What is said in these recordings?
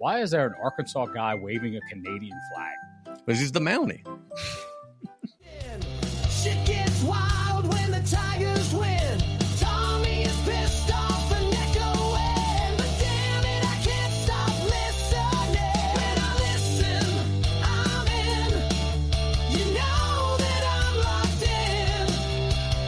Why is there an Arkansas guy waving a Canadian flag? Because he's the Mountie. Shit gets wild when the Tigers win. Tommy is pissed off and echoing, but damn it, I can't stop listening. When I listen, I'm in. You know that I'm locked in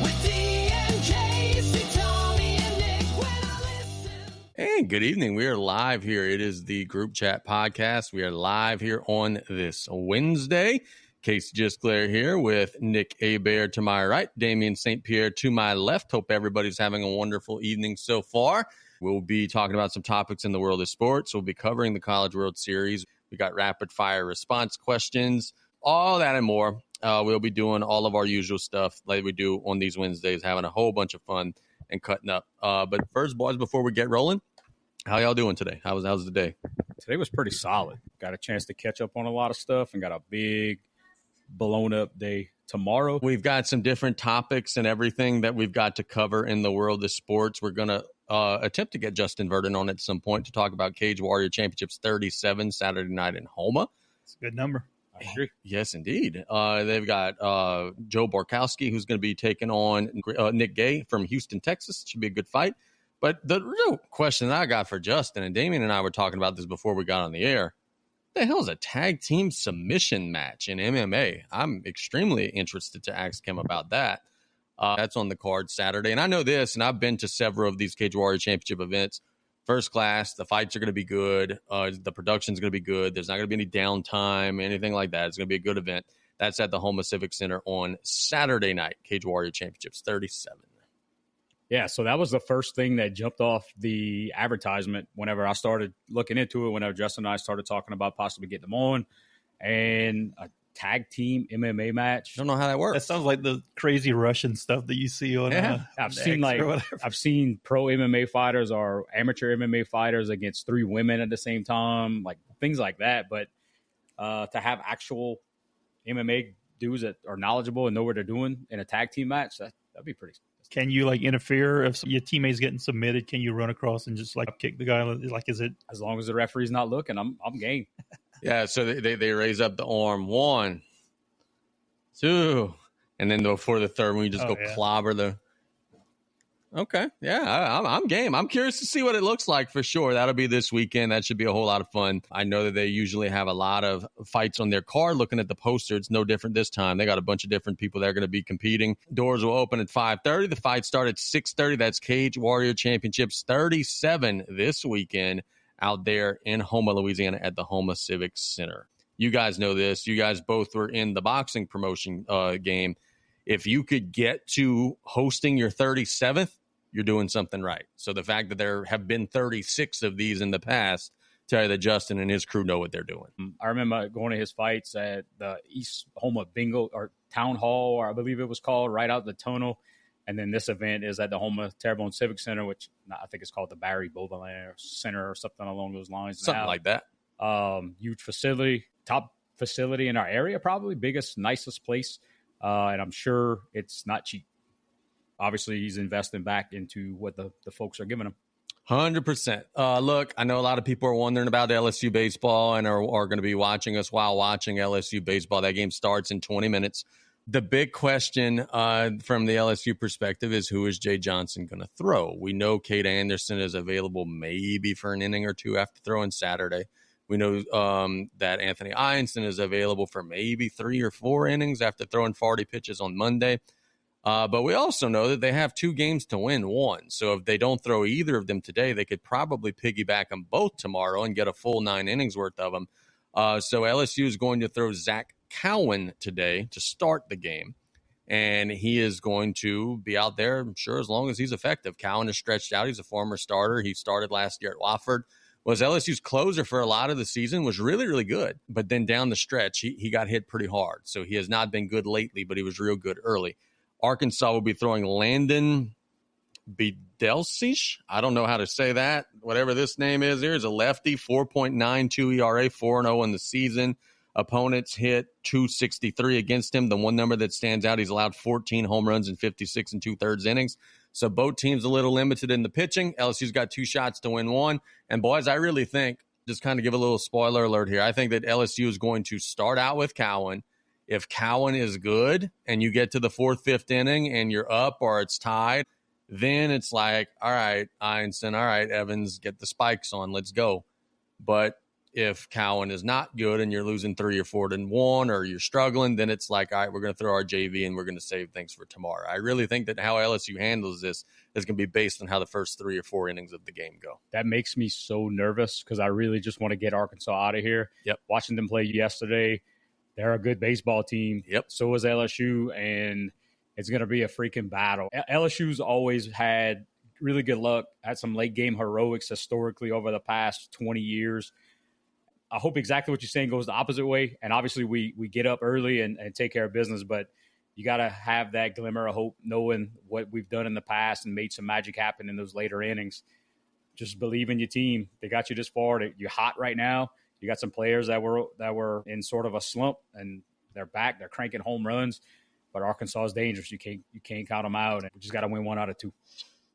with D and Casey, Tommy and Nick. When I listen. And good evening. We are live here. It is the Group Chat Podcast. We are live here on this Wednesday. Casey Gisclair here with Nick Abair to my right, Damien St. Pierre to my left. Hope everybody's having a wonderful evening so far. We'll be talking about some topics in the world of sports. We'll be covering the College World Series. We got rapid fire response questions, all that and more. We'll be doing all of our usual stuff like we do on these Wednesdays, having a whole bunch of fun and cutting up. But first, boys, before we get rolling, how y'all doing today? How's the day? Today was pretty solid. Got a chance to catch up on a lot of stuff and got a big blown up day tomorrow. We've got some different topics and everything that we've got to cover in the world of sports. We're going to attempt to get Justin Verdin on at some point to talk about Cage Warrior Championships 37 Saturday night in Houma. It's a good number. I agree. Yes, indeed. They've got Joe Borkowski, who's going to be taking on Nick Gay from Houston, Texas. Should be a good fight. But the real question that I got for Justin, and Damien and I were talking about this before we got on the air, the hell is a tag team submission match in MMA? I'm extremely interested to ask him about that. That's on the card Saturday. And I know this, and I've been to several of these Cage Warrior Championship events. First class, the fights are going to be good. The production's going to be good. There's not going to be any downtime, anything like that. It's going to be a good event. That's at the Houma Civic Center on Saturday night, Cage Warrior Championships 37. Yeah, so that was the first thing that jumped off the advertisement whenever I started looking into it, whenever Justin and I started talking about possibly getting them on, and a tag team MMA match. I don't know how that works. That sounds like the crazy Russian stuff that you see on I've seen pro MMA fighters or amateur MMA fighters against 3 women at the same time, like things like that. But to have actual MMA dudes that are knowledgeable and know what they're doing in a tag team match, that'd be pretty. Can you like interfere if your teammate's getting submitted? Can you run across and just like kick the guy? Like, is it As long as the referee's not looking, I'm game. Yeah, so they raise up the arm. 1, 2, and then before the third one, you just clobber the. Okay, yeah, I'm game. I'm curious to see what it looks like for sure. That'll be this weekend. That should be a whole lot of fun. I know that they usually have a lot of fights on their card. Looking at the poster, it's no different this time. They got a bunch of different people that are going to be competing. Doors will open at 5:30. The fight start at 6:30. That's Cage Warrior Championships 37 this weekend out there in Houma, Louisiana at the Houma Civic Center. You guys know this. You guys both were in the boxing promotion game. If you could get to hosting your 37th, you're doing something right. So the fact that there have been 36 of these in the past tell you that Justin and his crew know what they're doing. I remember going to his fights at the East Houma Bingo or Town Hall, or I believe it was called, right out the tunnel. And then this event is at the Houma Terrebonne Civic Center, which I think it's called the Barry Beauvalin Center or something along those lines. Something like that. Huge facility, top facility in our area, probably biggest, nicest place. And I'm sure it's not cheap. Obviously, he's investing back into what the folks are giving him. 100%. Look, I know a lot of people are wondering about LSU baseball and are going to be watching us while watching LSU baseball. That game starts in 20 minutes. The big question from the LSU perspective is, who is Jay Johnson going to throw? We know Kate Anderson is available maybe for an inning or two after throwing Saturday. We know that Anthony Ianson is available for maybe 3 or 4 innings after throwing 40 pitches on Monday. But we also know that they have 2 games to win 1. So if they don't throw either of them today, they could probably piggyback them both tomorrow and get a full 9 innings worth of them. So LSU is going to throw Zach Cowan today to start the game. And he is going to be out there, I'm sure, as long as he's effective. Cowan is stretched out. He's a former starter. He started last year at Wofford. Was LSU's closer for a lot of the season, was really, really good. But then down the stretch, he got hit pretty hard. So he has not been good lately, but he was real good early. Arkansas will be throwing Landon Bidelsish. I don't know how to say that. Whatever this name is, here's a lefty, 4.92 ERA, 4-0 in the season. Opponents hit .263 against him. The one number that stands out, he's allowed 14 home runs in 56 2/3 innings. So both teams a little limited in the pitching. LSU's got 2 shots to win 1. And boys, I really think Just kind of give a little spoiler alert here. I think that LSU is going to start out with Cowan. If Cowan is good and you get to the 4th, 5th inning and you're up or it's tied, then it's like, all right, Einstein, all right, Evans, get the spikes on, let's go. But if Cowan is not good and you're losing 3 or 4 to 1 or you're struggling, then it's like, all right, we're going to throw our JV and we're going to save things for tomorrow. I really think that how LSU handles this is going to be based on how the first 3 or 4 innings of the game go. That makes me so nervous because I really just want to get Arkansas out of here. Yep. Watching them play yesterday, they're a good baseball team. Yep. So is LSU, and it's going to be a freaking battle. LSU's always had really good luck, had some late game heroics historically over the past 20 years. I hope exactly what you're saying goes the opposite way. And obviously we get up early and take care of business, but you got to have that glimmer of hope knowing what we've done in the past and made some magic happen in those later innings. Just believe in your team. They got you this far. You're hot right now. You got some players that were in sort of a slump and they're back. They're cranking home runs, but Arkansas is dangerous. You can't count them out. And we just got to win 1 out of 2.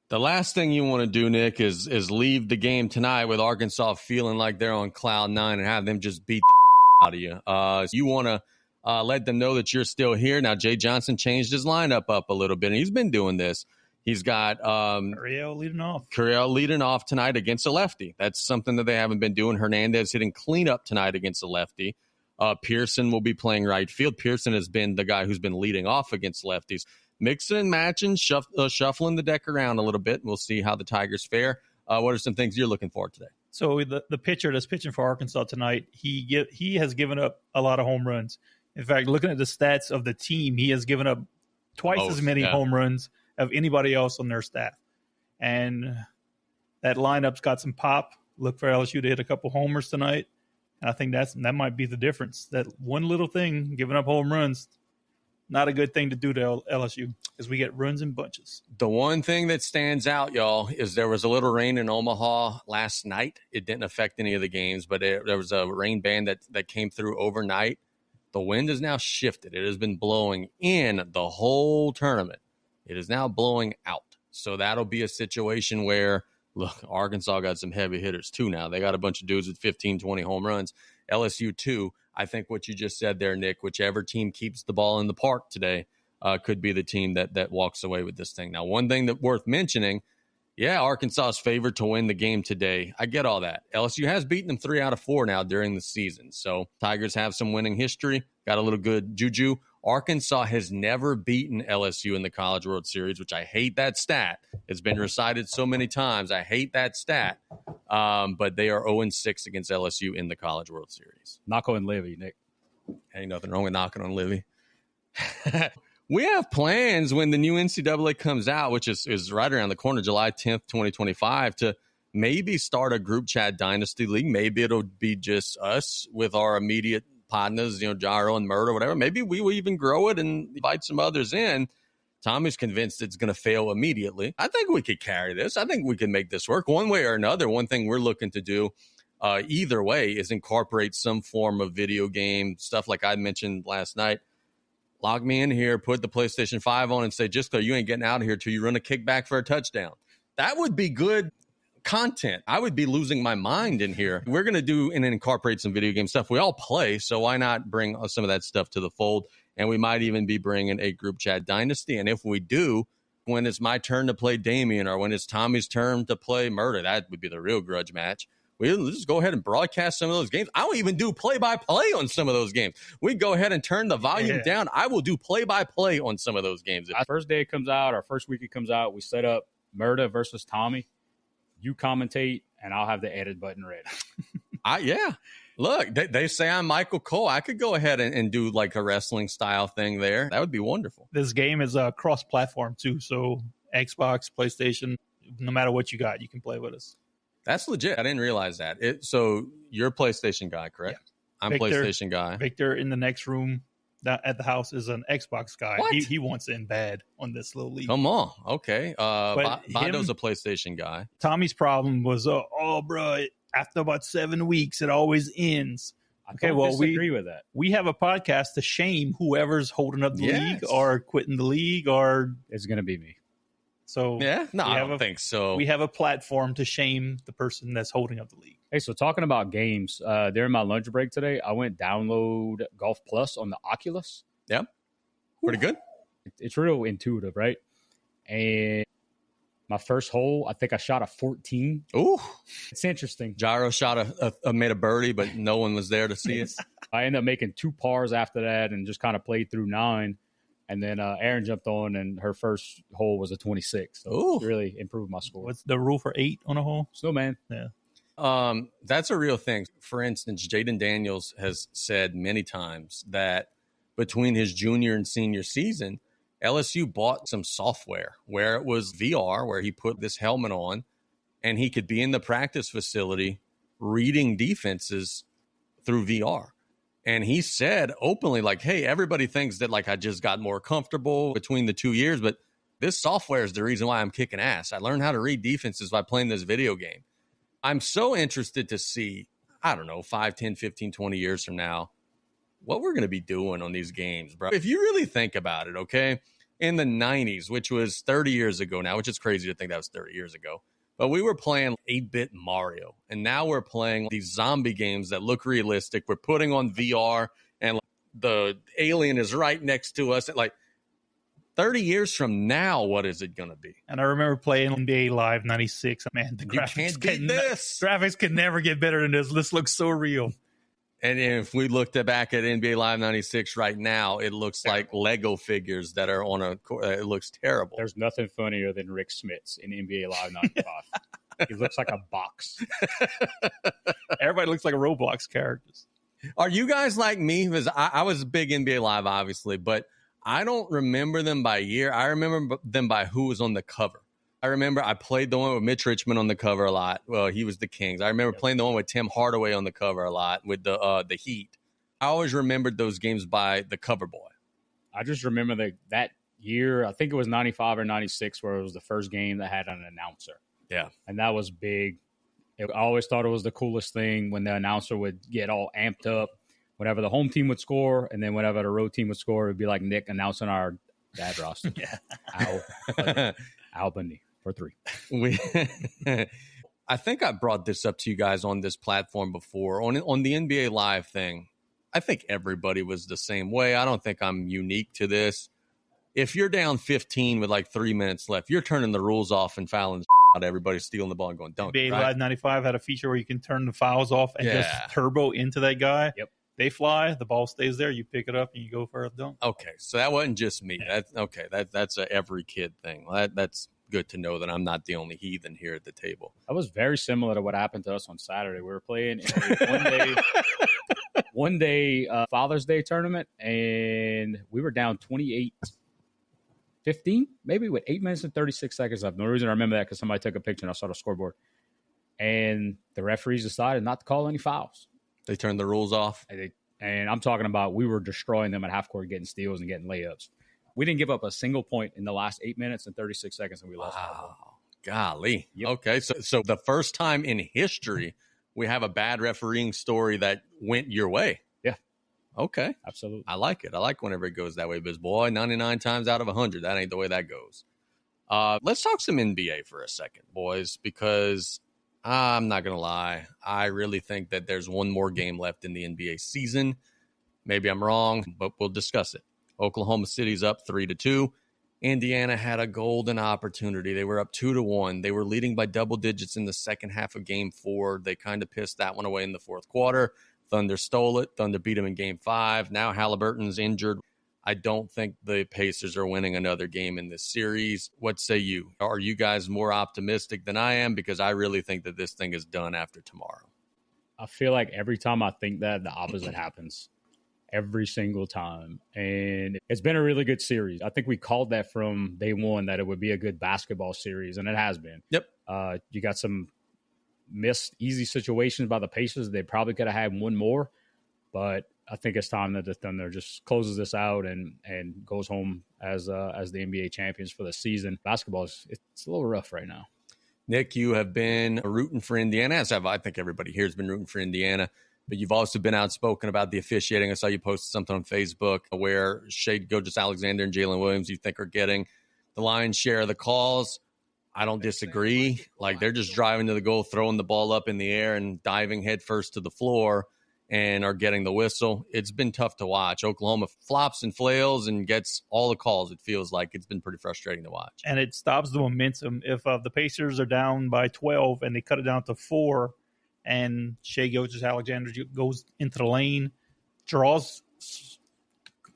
The last thing you want to do, Nick, is leave the game tonight with Arkansas feeling like they're on cloud 9 and have them just beat the out of you. You want to let them know that you're still here. Now, Jay Johnson changed his lineup up a little bit, and he's been doing this. He's got Curiel leading off tonight against a lefty. That's something that they haven't been doing. Hernandez hitting cleanup tonight against a lefty. Pearson will be playing right field. Pearson has been the guy who's been leading off against lefties. Mixing and matching, shuffling the deck around a little bit. We'll see how the Tigers fare. What are some things you're looking for today? So the pitcher that's pitching for Arkansas tonight, he has given up a lot of home runs. In fact, looking at the stats of the team, he has given up twice as many home runs of anybody else on their staff. And that lineup's got some pop. Look for LSU to hit a couple homers tonight. And I think that might be the difference. That one little thing, giving up home runs, not a good thing to do to LSU because we get runs in bunches. The one thing that stands out, y'all, is there was a little rain in Omaha last night. It didn't affect any of the games, but there was a rain band that came through overnight. The wind has now shifted. It has been blowing in the whole tournament. It is now blowing out. So that'll be a situation where, look, Arkansas got some heavy hitters too now. They got a bunch of dudes with 15, 20 home runs. LSU too. I think what you just said there, Nick, whichever team keeps the ball in the park today could be the team that walks away with this thing. Now, one thing that worth mentioning, Arkansas is favored to win the game today. I get all that. LSU has beaten them 3 out of 4 now during the season. So Tigers have some winning history, got a little good juju. Arkansas has never beaten LSU in the College World Series, which I hate that stat. It's been recited so many times. I hate that stat. But they are 0-6 against LSU in the College World Series. Knock on Livy, Nick. Ain't nothing wrong with knocking on Livy. We have plans when the new NCAA comes out, which is right around the corner, July 10th, 2025, to maybe start a group chat dynasty league. Maybe it'll be just us with our immediate partners, Gyro and Murder, whatever. Maybe we will even grow it and invite some others in. Tommy's convinced it's going to fail immediately. I think we could carry this. I think we can make this work one way or another. One thing we're looking to do either way is incorporate some form of video game stuff like I mentioned last night. Log me in here, put the PlayStation 5 on and say, Jisco, you ain't getting out of here till you run a kickback for a touchdown. That would be good content. I would be losing my mind in here. We're going to do and incorporate some video game stuff. We all play, so why not bring some of that stuff to the fold? And we might even be bringing a group chat dynasty. And if we do, when it's my turn to play Damien or when it's Tommy's turn to play Murder, that would be the real grudge match. We'll just go ahead and broadcast some of those games. I will even do play-by-play on some of those games. We go ahead and turn the volume down. I will do play-by-play on some of those games. First day it comes out, or first week it comes out, we set up Murder versus Tommy. You commentate, and I'll have the edit button ready. Look, they say I'm Michael Cole. I could go ahead and do like a wrestling style thing there. That would be wonderful. This game is cross-platform too, so Xbox, PlayStation, no matter what you got, you can play with us. That's legit. I didn't realize that. So you're a PlayStation guy, correct? Yeah. I'm PlayStation guy. Victor in the next room at the house is an Xbox guy. What? He wants in bad on this little league. Come on. Okay. Bondo's a PlayStation guy. Tommy's problem was, bro, after about 7 weeks, it always ends. We agree with that. We have a podcast to shame whoever's holding up the league or quitting the league, or it's going to be me. So Yeah, no, I don't think so. We have a platform to shame the person that's holding up the league. Hey, so talking about games, during my lunch break today, I went download Golf Plus on the Oculus. Yeah, pretty good. It's real intuitive, right? And my first hole, I think I shot a 14. Ooh, it's interesting. Gyro shot made a birdie, but no one was there to see it. I ended up making 2 pars after that and just kind of played through 9. And then Erin jumped on, and her first hole was a 26. So it really improved my score. What's the rule for 8 on a hole? Snowman. Yeah. That's a real thing. For instance, Jaden Daniels has said many times that between his junior and senior season, LSU bought some software where it was VR, where he put this helmet on, and he could be in the practice facility reading defenses through VR. And he said openly, like, hey, everybody thinks that, like, I just got more comfortable between the 2 years, but this software is the reason why I'm kicking ass. I learned how to read defenses by playing this video game. I'm so interested to see, I don't know, 5, 10, 15, 20 years from now, what we're going to be doing on these games, bro. If you really think about it, okay, in the 90s, which was 30 years ago now, which is crazy to think that was 30 years ago, but we were playing 8-bit Mario, and now we're playing these zombie games that look realistic. We're putting on VR, and the alien is right next to us. Like 30 years from now, what is it going to be? And I remember playing NBA Live 96. Man, the graphics could never get better than this. This looks so real. And if we looked back at NBA Live 96 right now, it looks like Lego figures that are on it looks terrible. There's nothing funnier than Rick Smits in NBA Live 95. He looks like a box. Everybody looks like a Roblox characters. Are you guys like me? Because I was a big NBA Live, obviously, but I don't remember them by year. I remember them by who was on the cover. I remember I played the one with Mitch Richmond on the cover a lot. Well, he was the Kings. I remember playing the one with Tim Hardaway on the cover a lot with the Heat. I always remembered those games by the cover boy. I just remember that year, I think it was 95 or 96, where it was the first game that had an announcer. Yeah. And that was big. I always thought it was the coolest thing when the announcer would get all amped up whenever the home team would score, and then whenever the road team would score, it would be like Nick announcing our dad roster. Al Bundy. For 3. I think I brought this up to you guys on this platform before. On the NBA Live thing, I think everybody was the same way. I don't think I'm unique to this. If you're down 15 with like 3 minutes left, you're turning the rules off and fouling out everybody, stealing the ball and going dunk. NBA Live 95 had a feature where you can turn the fouls off and just turbo into that guy. Yep. They fly, the ball stays there, you pick it up, and you go for a dunk. Okay, so that wasn't just me. That's a every kid thing. That's good to know that I'm not the only heathen here at the table. That was very similar to what happened to us on Saturday. We were playing in a one day Father's Day tournament, and we were down 28-15, maybe with 8 minutes and 36 seconds left. The reason I remember that because somebody took a picture and I saw the scoreboard. And the referees decided not to call any fouls. They turned the rules off. And I'm talking about we were destroying them at half court, getting steals and getting layups. We didn't give up a single point in the last 8 minutes and 36 seconds, and we lost. Wow. Golly. Yep. Okay, so the first time in history we have a bad refereeing story that went your way. Yeah. Okay. Absolutely. I like it. I like whenever it goes that way, because, boy, 99 times out of 100, that ain't the way that goes. Let's talk some NBA for a second, boys, because I'm not going to lie. I really think that there's one more game left in the NBA season. Maybe I'm wrong, but we'll discuss it. Oklahoma City's up 3-2. Indiana had a golden opportunity. They were up 2-1. They were leading by double digits in the second half of Game 4. They kind of pissed that one away in the fourth quarter. Thunder stole it. Thunder beat them in Game 5. Now Halliburton's injured. I don't think the Pacers are winning another game in this series. What say you? Are you guys more optimistic than I am? Because I really think that this thing is done after tomorrow. I feel like every time I think that, the opposite happens. Every single time. And it's been a really good series. I think we called that from day one that it would be a good basketball series, and it has been. Yep. You got some missed easy situations by the Pacers. They probably could have had one more, but I think it's time that the Thunder just closes this out and goes home as the NBA champions for the season. Basketball it's a little rough right now. Nick, you have been rooting for Indiana, as I think everybody here has been rooting for Indiana. But you've also been outspoken about the officiating. I saw you posted something on Facebook where Shai Gilgeous-Alexander and Jalen Williams you think are getting the lion's share of the calls. I don't disagree. Like, they're just driving to the goal, throwing the ball up in the air and diving headfirst to the floor and are getting the whistle. It's been tough to watch. Oklahoma flops and flails and gets all the calls. It feels like it's been pretty frustrating to watch. And it stops the momentum. If the Pacers are down by 12 and they cut it down to 4 and Shai Gilgeous-Alexander goes into the lane, draws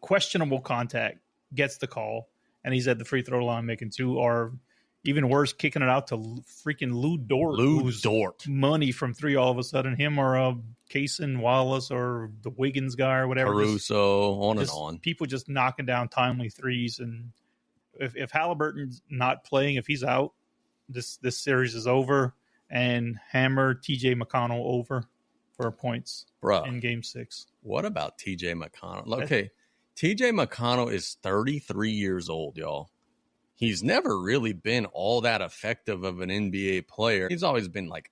questionable contact, gets the call, and he's at the free throw line making 2, or even worse, kicking it out to freaking Lou Dort. Money from 3 all of a sudden. Him or Kaysen Wallace or the Wiggins guy or whatever. Caruso, on and on. People just knocking down timely threes. And if Halliburton's not playing, if he's out, this series is over. And hammer TJ McConnell over for points in Game 6. What about TJ McConnell? Okay, TJ McConnell is 33 years old, y'all. He's never really been all that effective of an NBA player. He's always been like,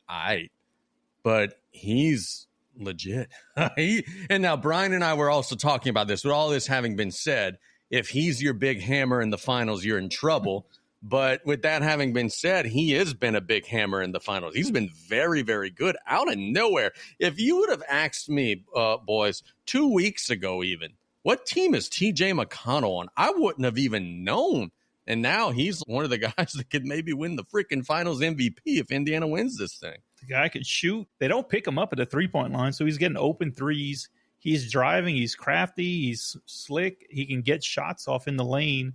but he's legit. And now Brian and I were also talking about this. With all this having been said, if he's your big hammer in the finals, you're in trouble. But with that having been said, he has been a big hammer in the finals. He's been very, very good out of nowhere. If you would have asked me, boys, 2 weeks ago even, what team is TJ McConnell on? I wouldn't have even known. And now he's one of the guys that could maybe win the freaking finals MVP if Indiana wins this thing. The guy could shoot. They don't pick him up at the three-point line, so he's getting open threes. He's driving. He's crafty. He's slick. He can get shots off in the lane.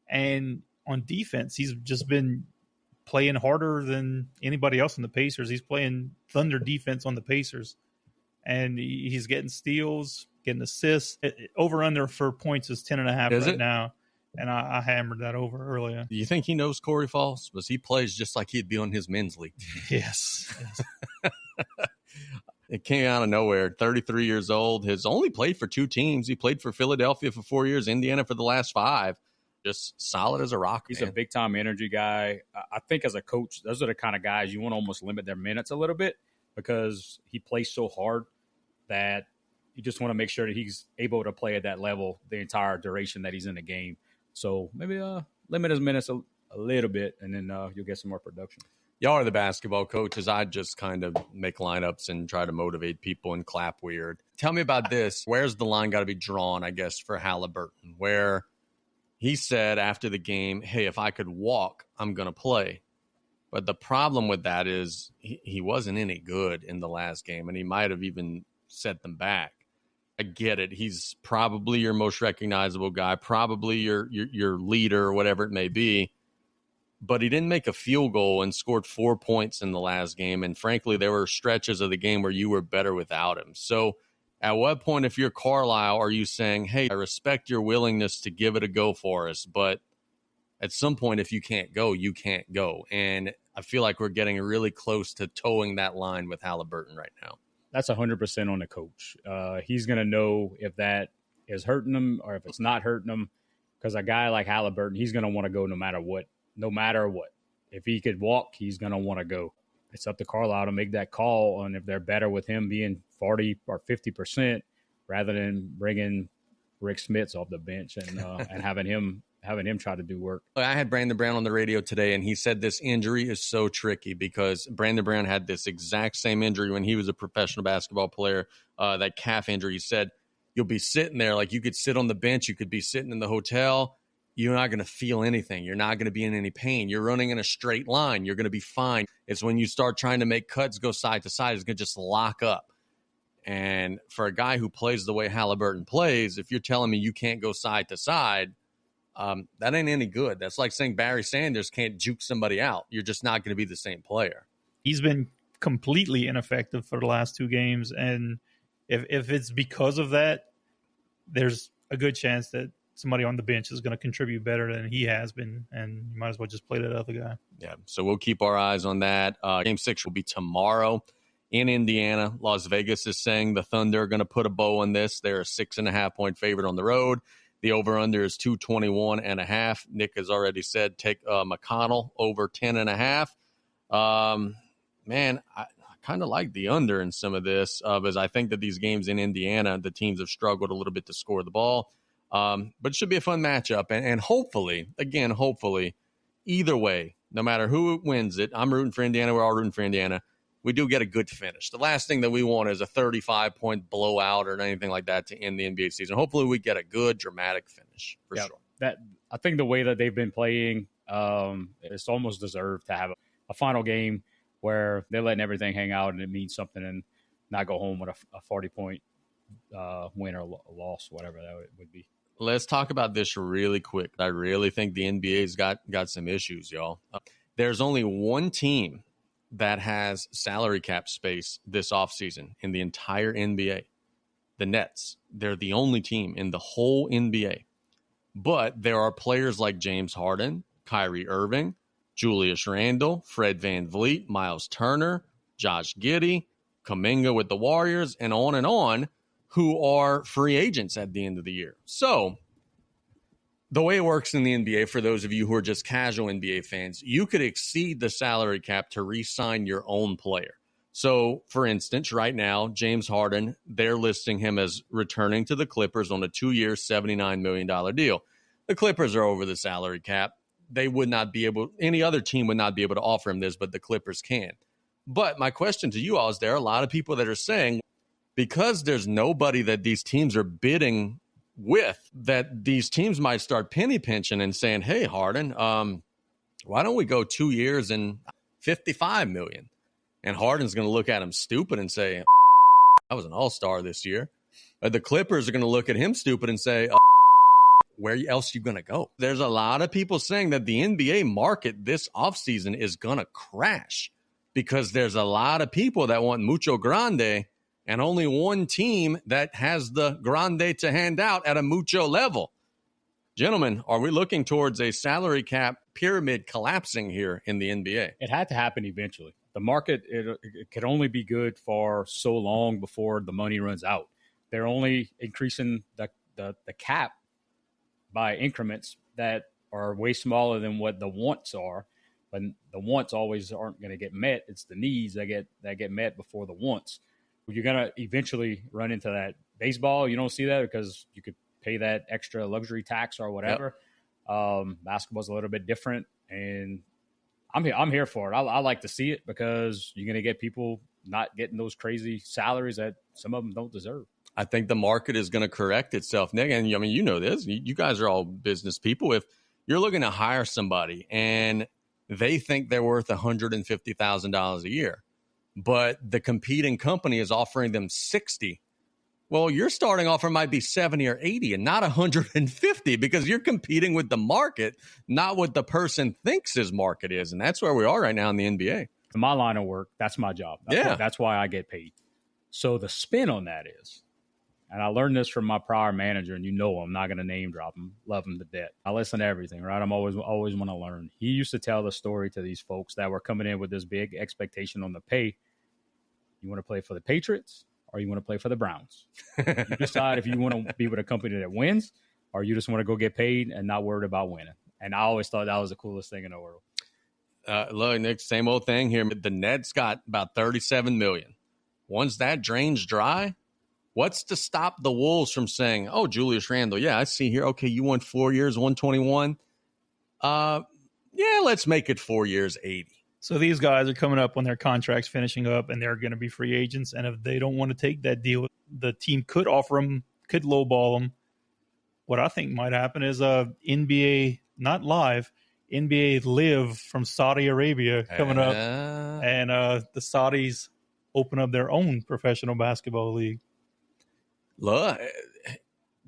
And on defense, he's just been playing harder than anybody else in the Pacers. He's playing thunder defense on the Pacers. And he's getting steals, getting assists. Over-under for points is 10.5 now. And I hammered that over earlier. Do you think he knows Corey Falls? Because he plays just like he'd be on his men's league. Yes. It came out of nowhere. 33 years old. Has only played for 2 teams. He played for Philadelphia for 4 years, Indiana for the last 5. Just solid as a rock. He's a big-time energy guy. I think as a coach, those are the kind of guys you want to almost limit their minutes a little bit because he plays so hard that you just want to make sure that he's able to play at that level the entire duration that he's in the game. So maybe limit his minutes a little bit, and then you'll get some more production. Y'all are the basketball coaches. I just kind of make lineups and try to motivate people and clap weird. Tell me about this. Where's the line got to be drawn, I guess, for Halliburton, where he said after the game, hey, if I could walk, I'm going to play. But the problem with that is he wasn't any good in the last game, and he might have even set them back. I get it. He's probably your most recognizable guy, probably your leader or whatever it may be. But he didn't make a field goal and scored 4 points in the last game. And frankly, there were stretches of the game where you were better without him. So at what point, if you're Carlisle, are you saying, hey, I respect your willingness to give it a go for us, but at some point, if you can't go, you can't go. And I feel like we're getting really close to towing that line with Halliburton right now. That's 100% on the coach. He's going to know if that is hurting him or if it's not hurting him. Because a guy like Halliburton, he's going to want to go no matter what. If he could walk, he's going to want to go. It's up to Carlisle to make that call on if they're better with him being 40 or 50% rather than bringing Rick Smits off the bench and having him try to do work. I had Brandon Brown on the radio today, and he said this injury is so tricky because Brandon Brown had this exact same injury when he was a professional basketball player, that calf injury. He said, you'll be sitting there, like you could sit on the bench, you could be sitting in the hotel, you're not going to feel anything. You're not going to be in any pain. You're running in a straight line. You're going to be fine. It's when you start trying to make cuts go side to side, it's going to just lock up. And for a guy who plays the way Halliburton plays, if you're telling me you can't go side to side, that ain't any good. That's like saying Barry Sanders can't juke somebody out. You're just not going to be the same player. He's been completely ineffective for the last 2 games. And if it's because of that, there's a good chance that somebody on the bench is going to contribute better than he has been. And you might as well just play that other guy. Yeah. So we'll keep our eyes on that. Game 6 will be tomorrow in Indiana. Las Vegas is saying the Thunder are going to put a bow on this. They're a 6.5-point favorite on the road. The over-under is 221.5. Nick has already said take McConnell over 10.5. Man, I kind of like the under in some of this because I think that these games in Indiana, the teams have struggled a little bit to score the ball. But it should be a fun matchup. And hopefully, either way, no matter who wins it, I'm rooting for Indiana. We're all rooting for Indiana. We do get a good finish. The last thing that we want is a 35-point blowout or anything like that to end the NBA season. Hopefully we get a good, dramatic finish for sure. I think the way that they've been playing, it's almost deserved to have a final game where they're letting everything hang out and it means something and not go home with a 40-point win or loss, whatever that would be. Let's talk about this really quick. I really think the NBA's got some issues, y'all. There's only one team that has salary cap space this offseason in the entire NBA. The Nets. They're the only team in the whole NBA. But there are players like James Harden, Kyrie Irving, Julius Randle, Fred VanVleet, Miles Turner, Josh Giddey, Kuminga with the Warriors, and on, who are free agents at the end of the year. So the way it works in the NBA, for those of you who are just casual NBA fans, you could exceed the salary cap to re-sign your own player. So, for instance, right now, James Harden, they're listing him as returning to the Clippers on a 2-year, $79 million deal. The Clippers are over the salary cap. They would not be able, any other team would not be able to offer him this, but the Clippers can. But my question to you all is, there are a lot of people that are saying, because there's nobody that these teams are bidding with, that these teams might start penny pinching and saying, hey, Harden, why don't we go 2 years and $55 million? And Harden's going to look at him stupid and say, I was an all-star this year. The Clippers are going to look at him stupid and say, where else are you going to go? There's a lot of people saying that the NBA market this offseason is going to crash because there's a lot of people that want mucho grande and only one team that has the grande to hand out at a mucho level. Gentlemen, are we looking towards a salary cap pyramid collapsing here in the NBA? It had to happen eventually. The market, it could only be good for so long before the money runs out. They're only increasing the cap by increments that are way smaller than what the wants are. But the wants always aren't going to get met. It's the needs that get met before the wants. You're going to eventually run into that. Baseball, you don't see that because you could pay that extra luxury tax or whatever. Yep. Basketball's a little bit different, and I'm here for it. I like to see it because you're going to get people not getting those crazy salaries that some of them don't deserve. I think the market is going to correct itself, Nick. And I mean, you know this. You guys are all business people. If you're looking to hire somebody and they think they're worth $150,000 a year, but the competing company is offering them 60, well, your starting offer might be 70 or 80 and not 150 because you're competing with the market, not what the person thinks his market is. And that's where we are right now in the NBA. In my line of work, that's my job. That's why I get paid. So the spin on that is, and I learned this from my prior manager, and I'm not going to name drop him, love him to death. I listen to everything, right? I'm always want to learn. He used to tell the story to these folks that were coming in with this big expectation on the pay. You want to play for the Patriots or you want to play for the Browns? You decide if you want to be with a company that wins or you just want to go get paid and not worried about winning. And I always thought that was the coolest thing in the world. Look, Nick, same old thing here. The Nets got about $37 million. Once that drains dry, what's to stop the Wolves from saying, oh, Julius Randle, yeah, I see here. Okay, you won 4 years, 121. Yeah, let's make it 4 years, 80. So these guys are coming up when their contract's finishing up and they're going to be free agents. And if they don't want to take that deal, the team could offer them, could lowball them. What I think might happen is NBA, not live, NBA Live from Saudi Arabia coming up. And the Saudis open up their own professional basketball league. Look,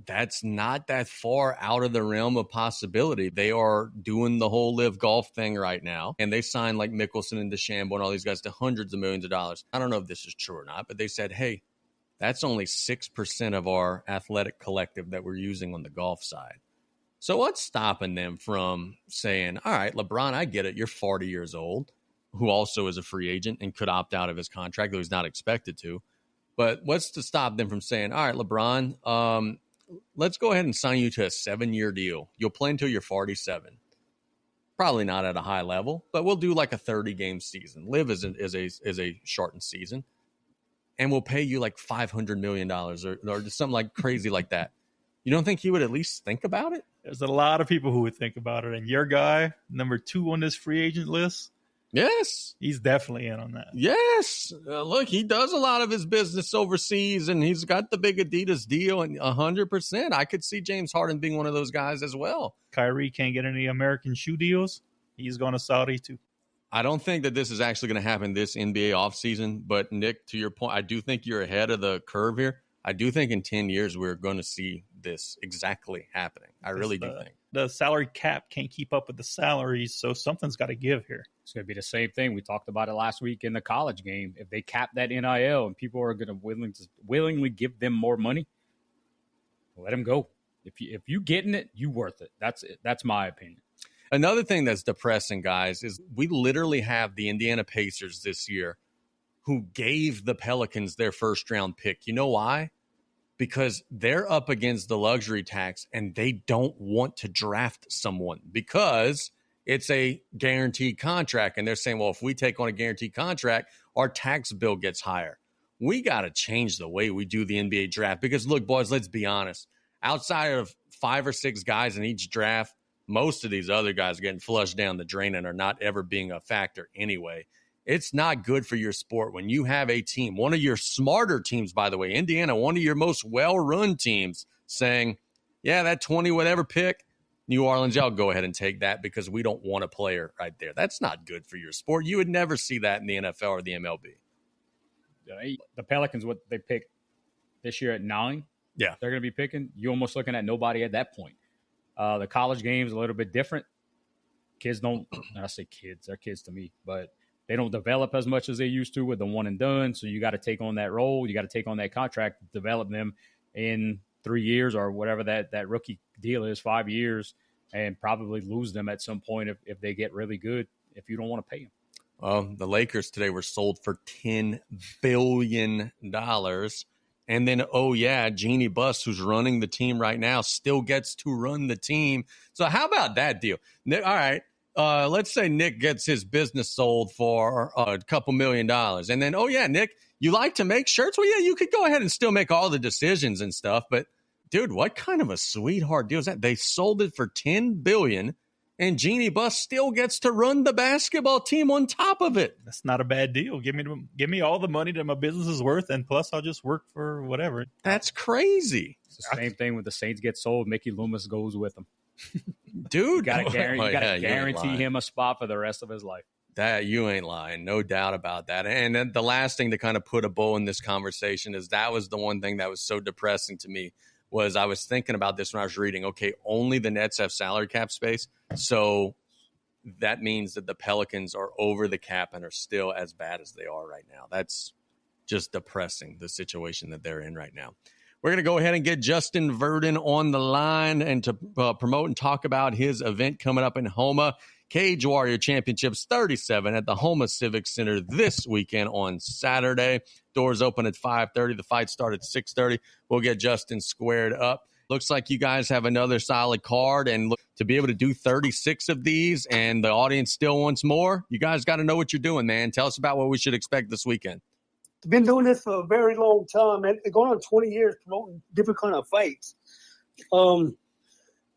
that's not that far out of the realm of possibility. They are doing the whole live golf thing right now. And they signed like Mickelson and DeChambeau and all these guys to hundreds of millions of dollars. I don't know if this is true or not, but they said, hey, that's only 6% of our athletic collective that we're using on the golf side. So what's stopping them from saying, all right, LeBron, I get it. You're 40 years old, who also is a free agent and could opt out of his contract, though he's not expected to. But what's to stop them from saying, all right, LeBron, let's go ahead and sign you to a 7-year deal. You'll play until you're 47. Probably not at a high level, but we'll do like a 30-game season. Live is a shortened season. And we'll pay you like $500 million or something like crazy like that. You don't think he would at least think about it? There's a lot of people who would think about it. And your guy, number 2 on this free agent list, yes, he's definitely in on that. Yes. Look, he does a lot of his business overseas, and he's got the big Adidas deal, and 100%. I could see James Harden being one of those guys as well. Kyrie can't get any American shoe deals. He's going to Saudi too. I don't think that this is actually going to happen this NBA offseason, but Nick, to your point, I do think you're ahead of the curve here. I do think in 10 years we're going to see this exactly happening. I really do think. The salary cap can't keep up with the salaries, so something's got to give here. It's going to be the same thing. We talked about it last week in the college game. If they cap that NIL and people are going to willingly give them more money, let them go. If you getting it, you worth it. That's it. That's my opinion. Another thing that's depressing, guys, is we literally have the Indiana Pacers this year who gave the Pelicans their first-round pick. You know why? Because they're up against the luxury tax and they don't want to draft someone because it's a guaranteed contract. And they're saying, well, if we take on a guaranteed contract, our tax bill gets higher. We got to change the way we do the NBA draft because, look, boys, let's be honest. Outside of 5 or 6 guys in each draft, most of these other guys are getting flushed down the drain and are not ever being a factor anyway. It's not good for your sport when you have a team, one of your smarter teams, by the way, Indiana, one of your most well-run teams, saying, yeah, that 20 whatever pick, New Orleans, y'all go ahead and take that because we don't want a player right there. That's not good for your sport. You would never see that in the NFL or the MLB. The Pelicans, what they picked this year at 9, yeah, they're going to be picking. You're almost looking at nobody at that point. The college game is a little bit different. Kids don't, I say kids, they're kids to me, but they don't develop as much as they used to with the one and done. So you got to take on that role. You got to take on that contract, develop them in 3 years or whatever that rookie deal is, 5 years, and probably lose them at some point if they get really good, if you don't want to pay them. Well, the Lakers today were sold for $10 billion. And then, oh, yeah, Jeannie Buss, who's running the team right now, still gets to run the team. So how about that deal? All right, let's say Nick gets his business sold for a couple $1 million. And then, oh, yeah, Nick, you like to make shirts? Well, yeah, you could go ahead and still make all the decisions and stuff. But, dude, what kind of a sweetheart deal is that? They sold it for $10 billion. And Jeannie Buss still gets to run the basketball team on top of it. That's not a bad deal. Give me all the money that my business is worth, and plus I'll just work for whatever. That's crazy. It's the same thing when the Saints get sold. Mickey Loomis goes with them. Dude, you got to guarantee him a spot for the rest of his life. That you ain't lying. No doubt about that. And then the last thing to kind of put a bow in this conversation is that was the one thing that was so depressing to me was I was thinking about this when I was reading, okay, only the Nets have salary cap space. So that means that the Pelicans are over the cap and are still as bad as they are right now. That's just depressing, the situation that they're in right now. We're going to go ahead and get Justin Verdin on the line and to promote and talk about his event coming up in Houma. Cage Warrior Championships 37 at the Houma Civic Center this weekend on Saturday. Doors open at 5:30. The fight starts at 6:30. We'll get Justin squared up. Looks like you guys have another solid card, and look, to be able to do 36 of these and the audience still wants more, you guys got to know what you're doing, man. Tell us about what we should expect this weekend. I've been doing this for a very long time, and going on 20 years promoting different kind of fights.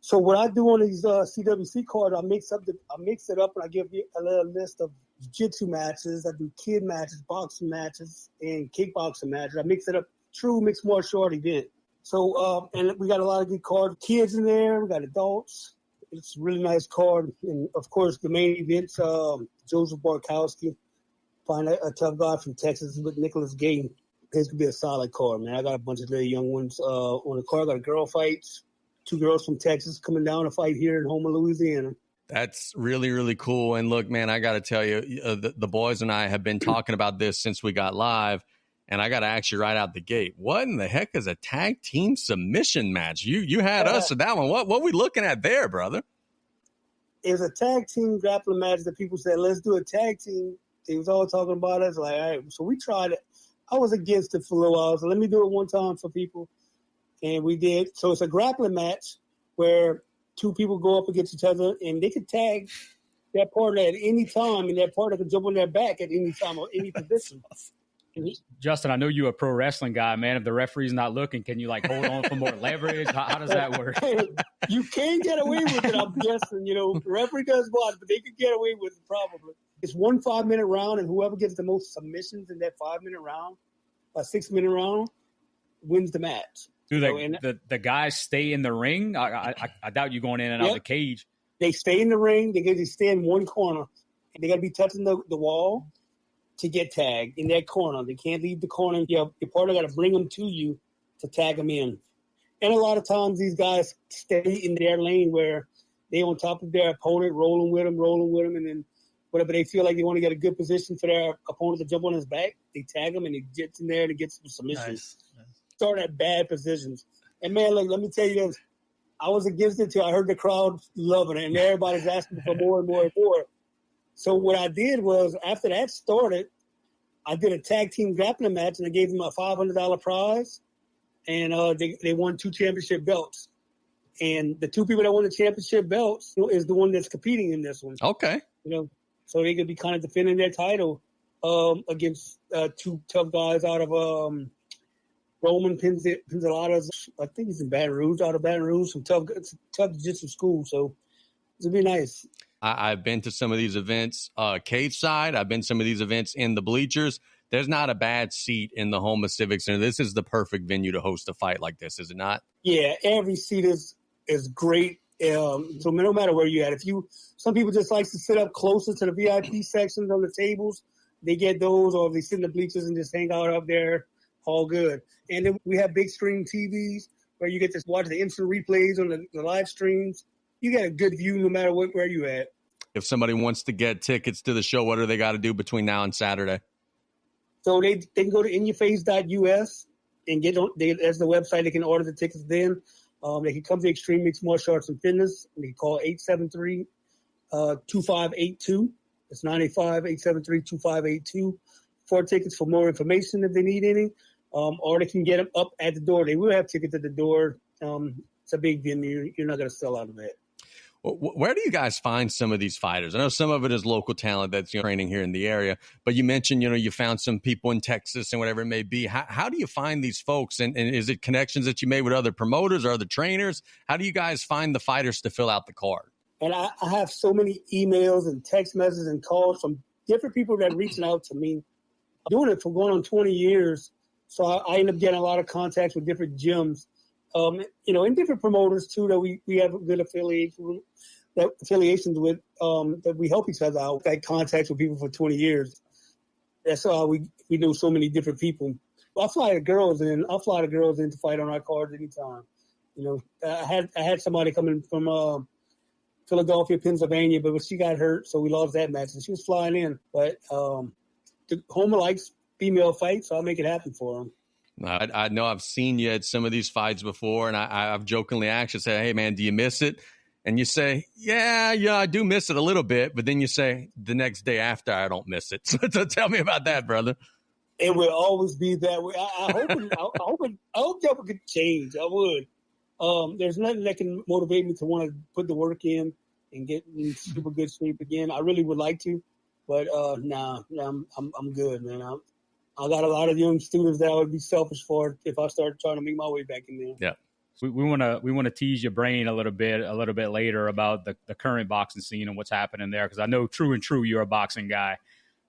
So what I do on these CWC cards, I mix it up, and I give you a little list of jiu-jitsu matches. I do kid matches, boxing matches, and kickboxing matches. I mix it up, true mixed martial art event. So, and we got a lot of good cards. Kids in there, we got adults. It's a really nice card. And, of course, the main event's Joseph Barkowski. Find a tough guy from Texas with Nicholas Gay. It's going to be a solid card, man. I got a bunch of little young ones on the card. I got a girl fights. 2 girls from Texas coming down to fight here in Houma, Louisiana. That's really, really cool. And look, man, I got to tell you, the boys and I have been talking about this since we got live. And I got to ask you right out the gate, what in the heck is a tag team submission match? You had us at that one. What we looking at there, brother? It was a tag team grappling match that people said, let's do a tag team. They was all talking about it. I was like, all right. So we tried it. I was against it for a little while. So let me do it one time for people. And we did. So it's a grappling match where 2 people go up against each other, and they can tag that partner at any time, and that partner can jump on their back at any time or any position. Justin, I know you're a pro wrestling guy, man. If the referee's not looking, can you like hold on for more leverage? How does that work? You can get away with it, I'm guessing. The referee does watch, but they could get away with it probably. It's 1 5-minute round, and whoever gets the most submissions in that 5-minute round, a 6-minute round, wins the match. Do the guys stay in the ring? I doubt you going in and out of the cage. They stay in the ring. They stay in one corner, and they got to be touching the wall to get tagged in that corner. They can't leave the corner. Your partner got to bring them to you to tag them in. And a lot of times these guys stay in their lane where they on top of their opponent, rolling with them, and then whatever they feel like they want to get a good position for their opponent to jump on his back, they tag him and he gets in there and he gets some submissions. Nice. Start at bad positions. And man, look, let me tell you this. I was against it till I heard the crowd loving it and everybody's asking for more and more and more. So what I did was, after that started, I did a tag team grappling match, and I gave them a $500 prize, and they won 2 championship belts. And the 2 people that won the championship belts is the one that's competing in this one. Okay. So they could be kind of defending their title against 2 tough guys out of Roman Pinzoladas. I think he's in out of Baton Rouge, some tough jiu-jitsu school. So it'll be nice. I've been to some of these events cage side. I've been to some of these events in the bleachers. There's not a bad seat in the Houma Civic Center. This is the perfect venue to host a fight like this, is it not? Yeah, every seat is great. So no matter where you're at, some people just like to sit up closer to the VIP sections on the tables. They get those, or they sit in the bleachers and just hang out up there. All good. And then we have big screen TVs where you get to watch the instant replays on the live streams. You get a good view no matter where you at. If somebody wants to get tickets to the show, what do they got to do between now and Saturday? So they can go to inyourface.us and that's the website. They can order the tickets then. They can come to Extreme Mixed Martial Arts and Fitness, and they can call 873-2582. It's 985-873-2582 for tickets for more information if they need any. Or they can get them up at the door. They will have tickets at the door. It's a big venue. You're not going to sell out of it. Where do you guys find some of these fighters? I know some of it is local talent that's training here in the area, but you mentioned, you found some people in Texas and whatever it may be. How do you find these folks? And is it connections that you made with other promoters or other trainers? How do you guys find the fighters to fill out the card? And I have so many emails and text messages and calls from different people that are reaching out to me. I'm doing it for going on 20 years. So I end up getting a lot of contacts with different gyms. And different promoters too that we have a good affiliations with, that we help each other out. I had contacts with people for 20 years. That's how we know so many different people. I fly the girls in to fight on our cards anytime. I had somebody coming from Philadelphia, Pennsylvania, but she got hurt, so we lost that match. And she was flying in, but Houma likes female fights, so I'll make it happen for them. I know I've seen you at some of these fights before, and I've jokingly asked you, say, hey, man, do you miss it? And you say, yeah, I do miss it a little bit. But then you say the next day after, I don't miss it. So tell me about that, brother. It will always be that way. I hope that could change. I would. There's nothing that can motivate me to want to put the work in and get in super good shape again. I really would like to, but I'm good, man. I got a lot of young students that I would be selfish for if I started trying to make my way back in there. Yeah. We want to tease your brain a little bit later about the current boxing scene and what's happening there, because I know true you're a boxing guy.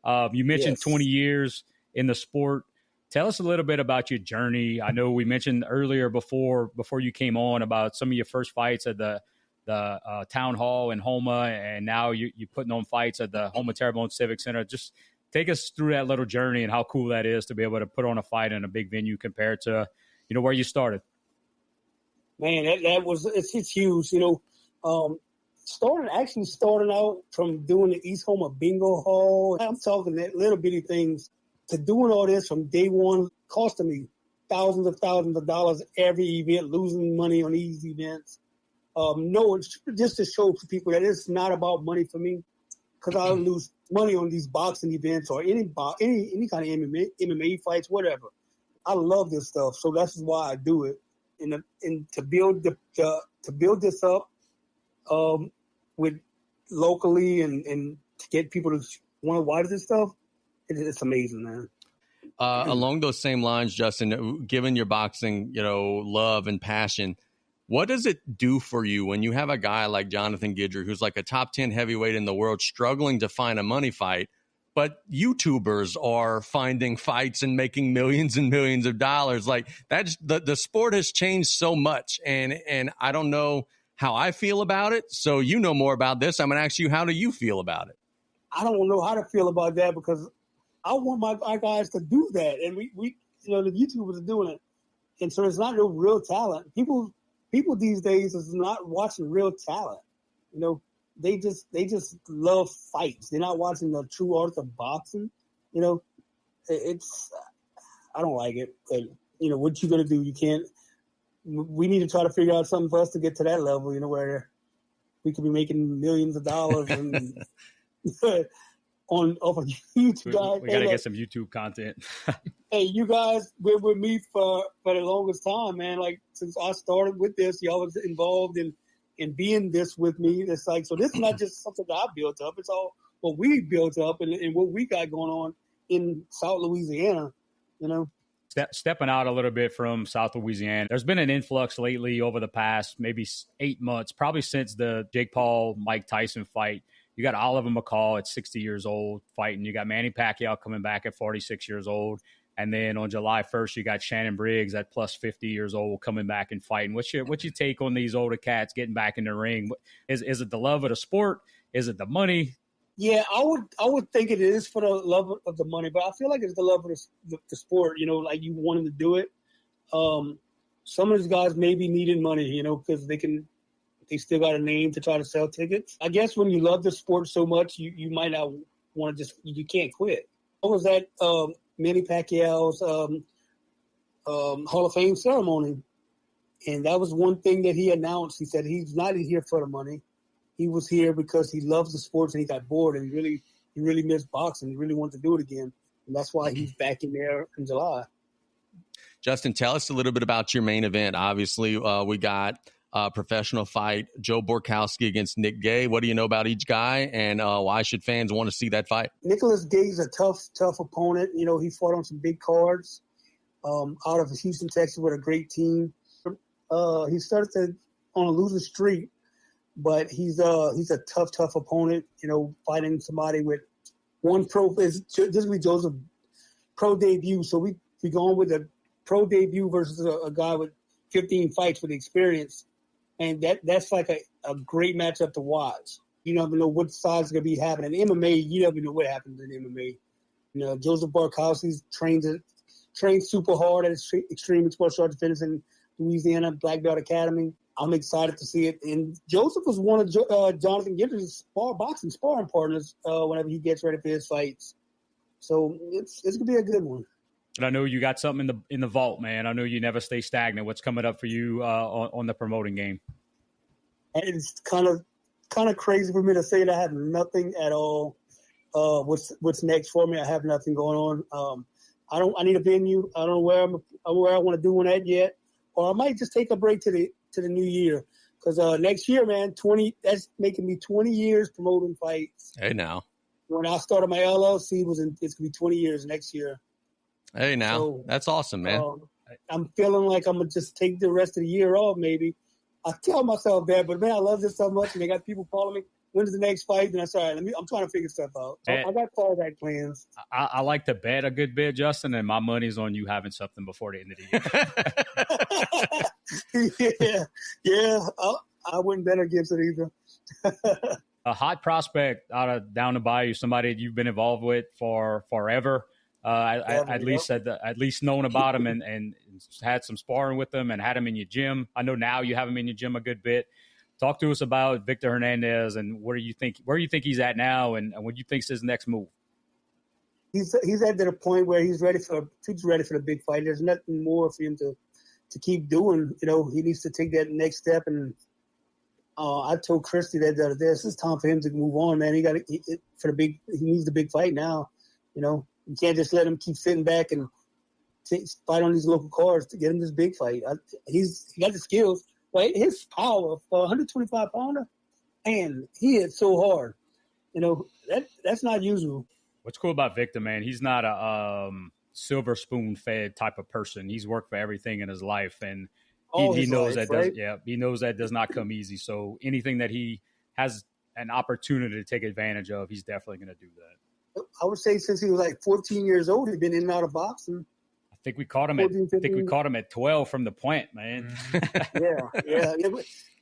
You mentioned 20 years in the sport. Tell us a little bit about your journey. I know we mentioned earlier before you came on about some of your first fights at the town hall in Houma, and now you're putting on fights at the Houma Terrebonne Civic Center. Just take us through that little journey and how cool that is to be able to put on a fight in a big venue compared to, where you started. Man, it's huge. Starting out from doing the East Houma Bingo Hall. I'm talking that little bitty things to doing all this from day one, costing me thousands of dollars every event, losing money on these events. Just to show to people that it's not about money for me, because I lose money on these boxing events or any kind of MMA fights, whatever. I love this stuff, so that's why I do it. And to build this up with locally and to get people to want to watch this stuff, it's amazing, man. Along those same lines, Justin, given your boxing, love and passion, what does it do for you when you have a guy like Jonathan Guidry, who's like a top 10 heavyweight in the world, struggling to find a money fight, but YouTubers are finding fights and making millions and millions of dollars? Like, that's the sport has changed so much, and I don't know how I feel about it. So you know more about this. I'm going to ask you, how do you feel about it? I don't know how to feel about that because I want my guys to do that, and we the YouTubers are doing it, and so it's not no real talent. People these days is not watching real talent. They just love fights. They're not watching the true art of boxing. It's I don't like it. But what you gonna do? You can't. We need to try to figure out something for us to get to that level. where we could be making millions of dollars and off of YouTube. Guys. We gotta get some YouTube content. Hey, you guys been with me for the longest time, man. Like, since I started with this, y'all was involved in being this with me. It's like, so this is not just something that I built up. It's all what we built up and what we got going on in South Louisiana, Stepping out a little bit from South Louisiana, there's been an influx lately over the past maybe 8 months, probably since the Jake Paul-Mike Tyson fight. You got Oliver McCall at 60 years old fighting. You got Manny Pacquiao coming back at 46 years old. And then on July 1st, you got Shannon Briggs at plus 50 years old coming back and fighting. What's your take on these older cats getting back in the ring? Is it the love of the sport? Is it the money? Yeah, I would think it is for the love of the money, but I feel like it's the love of the sport. Like you wanting to do it. Some of these guys maybe needed money, because they still got a name to try to sell tickets. I guess when you love the sport so much, you might not want to you can't quit. What was that? Manny Pacquiao's Hall of Fame ceremony. And that was one thing that he announced. He said he's not here for the money. He was here because he loves the sports and he got bored and he really missed boxing. He really wanted to do it again. And that's why he's back in there in July. Justin, tell us a little bit about your main event. Obviously, we got a professional fight, Joe Borkowski against Nick Gay. What do you know about each guy, and why should fans want to see that fight? Nicholas Gay's a tough opponent. He fought on some big cards out of Houston, Texas with a great team. He started on a losing streak, but he's a tough opponent, fighting somebody with one pro. This will be Joseph's pro debut, so we going with a pro debut versus a guy with 15 fights with experience. And that's like a great matchup to watch. You never know what side's going to be happening. In MMA, you never know what happens in MMA. Joseph Borkowski's trained super hard at Extreme Sports Arts Fitness in Louisiana, Black Belt Academy. I'm excited to see it. And Joseph was one of Jonathan Guidry's boxing sparring partners whenever he gets ready for his fights. So it's going to be a good one. And I know you got something in the vault, man. I know you never stay stagnant. What's coming up for you on the promoting game? And it's kind of crazy for me to say that I have nothing at all. What's next for me? I have nothing going on. I need a venue. I don't know where I want to do one at yet, or I might just take a break to the new year because next year, man, that's making me 20 years promoting fights. Hey, now. When I started my LLC, it's gonna be 20 years next year. Hey, now. So, that's awesome, man. I'm feeling like I'm going to just take the rest of the year off, maybe. I tell myself that, but, man, I love this so much, and they got people calling me, when's the next fight? And I said, all right, I'm trying to figure stuff out. So I got fallback plans. I like to bet a good bit, Justin, and my money's on you having something before the end of the year. Yeah. I wouldn't bet against it either. A hot prospect out of down the bayou, somebody you've been involved with for forever. At least known about him and had some sparring with him and had him in your gym. I know now you have him in your gym a good bit. Talk to us about Victor Hernandez and where you think he's at now and what you think's his next move. He's at the point where he's ready for the big fight. There's nothing more for him to keep doing. He needs to take that next step. And I told Christy that the other day, this is time for him to move on, man. He needs the big fight now. You can't just let him keep sitting back and fight on these local cards to get him this big fight. He got the skills. Well, his power for 125 pounder, and he hit so hard. That's not usual. What's cool about Victor, man? He's not silver spoon fed type of person. He's worked for everything in his life, and he knows he knows that does not come easy. So anything that he has an opportunity to take advantage of, he's definitely going to do that. I would say since he was like 14 years old, he's been in and out of boxing. I think we caught him 14, at 12 from the plant, man. yeah.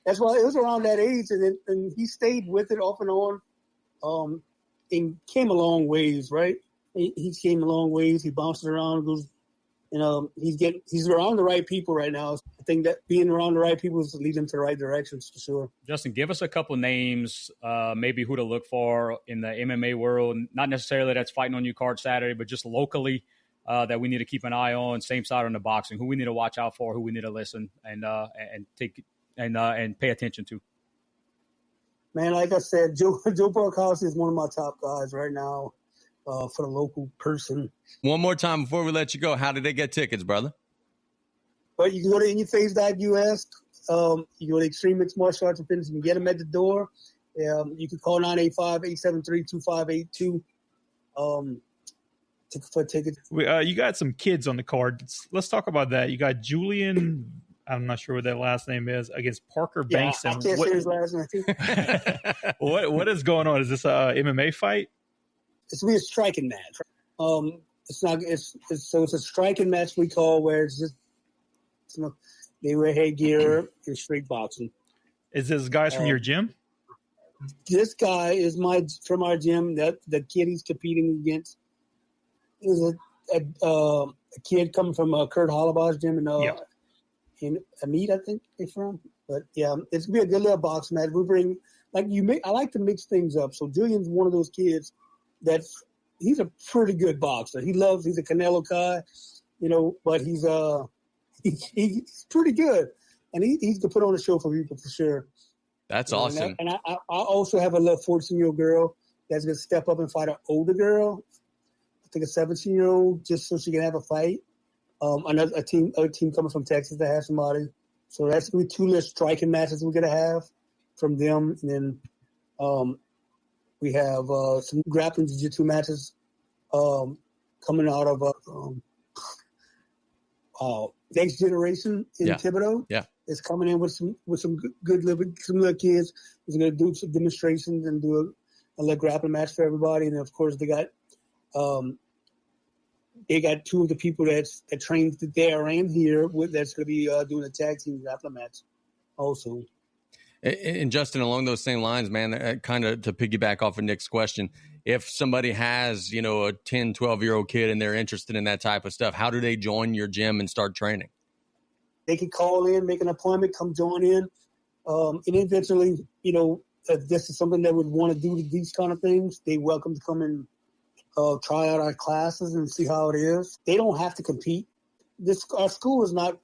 That's why it was around that age, and he stayed with it off and on, and came a long ways, right? He came a long ways. He bounces around, goes, he's around the right people right now. I think that being around the right people is leading him to the right directions for sure. Justin, give us a couple names, maybe who to look for in the MMA world. Not necessarily that's fighting on your card Saturday, but just locally that we need to keep an eye on. Same side on the boxing. Who we need to watch out for. Who we need to listen and pay attention to. Man, like I said, Joe Barkowski is one of my top guys right now. For the local person. One more time before we let you go, how did they get tickets, brother? But you can go to anyface.us. You go to Extreme Mixed Martial Arts and Fitness. You can get them at the door. You can call 985-873-2582 for tickets. You got some kids on the card. Let's talk about that. You got Julian, I'm not sure what that last name is, against Parker Bankston. I can't say his last name. What is going on? Is this a MMA fight? It's going to be a striking match. It's a striking match we call where it's just they wear headgear and street boxing. Is this guys from your gym? This guy is from our gym. That the kid he's competing against is a kid coming from Kurt Hollabaugh's gym in Amit, I think they're from. But yeah, it's gonna be a good little boxing match. I like to mix things up. So Julian's one of those kids. He's a pretty good boxer. He's a Canelo guy, but he's pretty good, and he's to put on a show for people for sure. That's awesome. And I also have a little 14-year-old girl that's gonna step up and fight an older girl. I think a 17-year-old, just so she can have a fight. Other team coming from Texas to have somebody. So that's gonna be two little striking matches we're gonna have from them, and then we have some grappling jiu-jitsu matches coming out of Next Generation in Thibodeau. Yeah, it's coming in with some good some little kids. He's going to do some demonstrations and do a little grappling match for everybody. And of course, they got two of the people that trained there and here that's going to be doing a tag team grappling match also. And Justin, along those same lines, man, kind of to piggyback off of Nick's question, if somebody has, a 10, 12-year-old kid and they're interested in that type of stuff, how do they join your gym and start training? They can call in, make an appointment, come join in. And eventually, if this is something that would want to do these kind of things, they're welcome to come and try out our classes and see how it is. They don't have to compete. Our school is not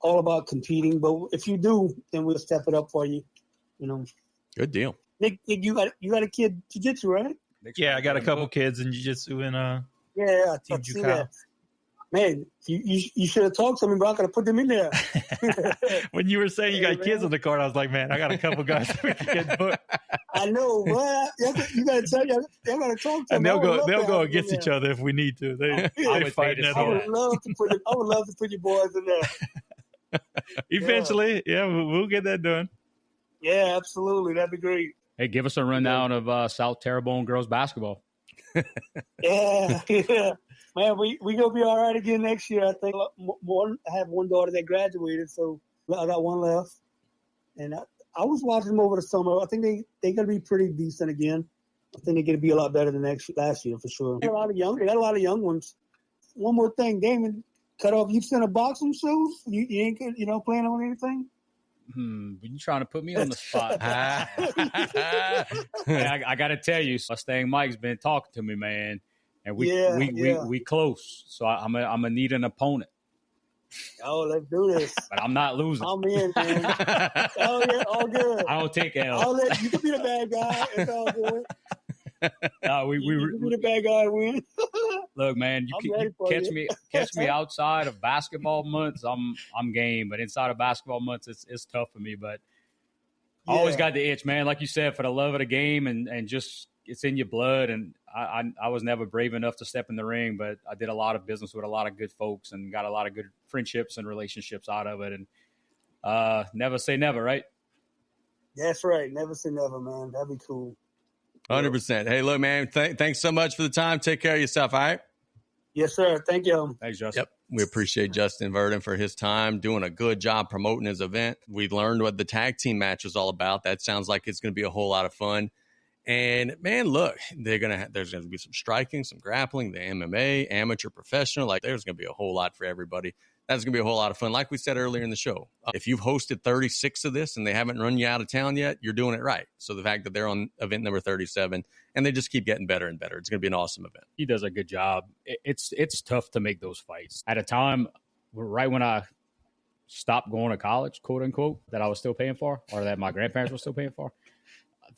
all about competing, but if you do, then we'll step it up for you. Good deal. Nick, you got a kid jiu-jitsu, right? Yeah, I got a couple kids in jiu-jitsu and I Team see that. Man, you should have talked to me, bro. I could have put them in there. When you were saying you got kids on the card, I was like, man, I got a couple guys that we can get booked. I know, bro. You got to tell you, they got to talk to them. And they'll go against each other if we need to. They fight that. I would love to put you boys in there. Eventually, we'll get that done. Yeah, absolutely. That'd be great. Hey, give us a rundown of South Terrebonne girls basketball. Yeah. Man, we gonna be all right again next year. I think I have one daughter that graduated, so I got one left. And I was watching them over the summer. I think they gonna be pretty decent again. I think they're gonna be a lot better than last year for sure. They got a lot of young ones. One more thing, Damien, cut off. You sent a boxing shows? You ain't playing on anything? You trying to put me on the spot? Man, I got to tell you, Mustang Mike's been talking to me, man, and we close. So I'm gonna need an opponent. Oh, let's do this. But I'm not losing. I'm in, man. Oh yeah, all good. I don't take L. You can be the bad guy. It's all good. You can be the bad guy and win. Look, man, you catch me outside of basketball months. I'm game, but inside of basketball months, it's tough for me. But I always got the itch, man. Like you said, for the love of the game and just it's in your blood. And I was never brave enough to step in the ring, but I did a lot of business with a lot of good folks and got a lot of good friendships and relationships out of it. And never say never, right? That's right. Never say never, man. That'd be cool. 100%. Hey, look, man, thanks so much for the time. Take care of yourself, all right? Yes, sir. Thank you. Thanks, Justin. Yep. We appreciate Justin Verdin for his time, doing a good job promoting his event. We learned what the tag team match was all about. That sounds like it's going to be a whole lot of fun. And, man, look, there's going to be some striking, some grappling, the MMA, amateur, professional. Like, there's going to be a whole lot for everybody. That's going to be a whole lot of fun. Like we said earlier in the show, if you've hosted 36 of this and they haven't run you out of town yet, you're doing it right. So the fact that they're on event number 37 and they just keep getting better and better, it's going to be an awesome event. He does a good job. It's tough to make those fights. At a time, right when I stopped going to college, quote unquote, that I was still paying for, or that my grandparents were still paying for.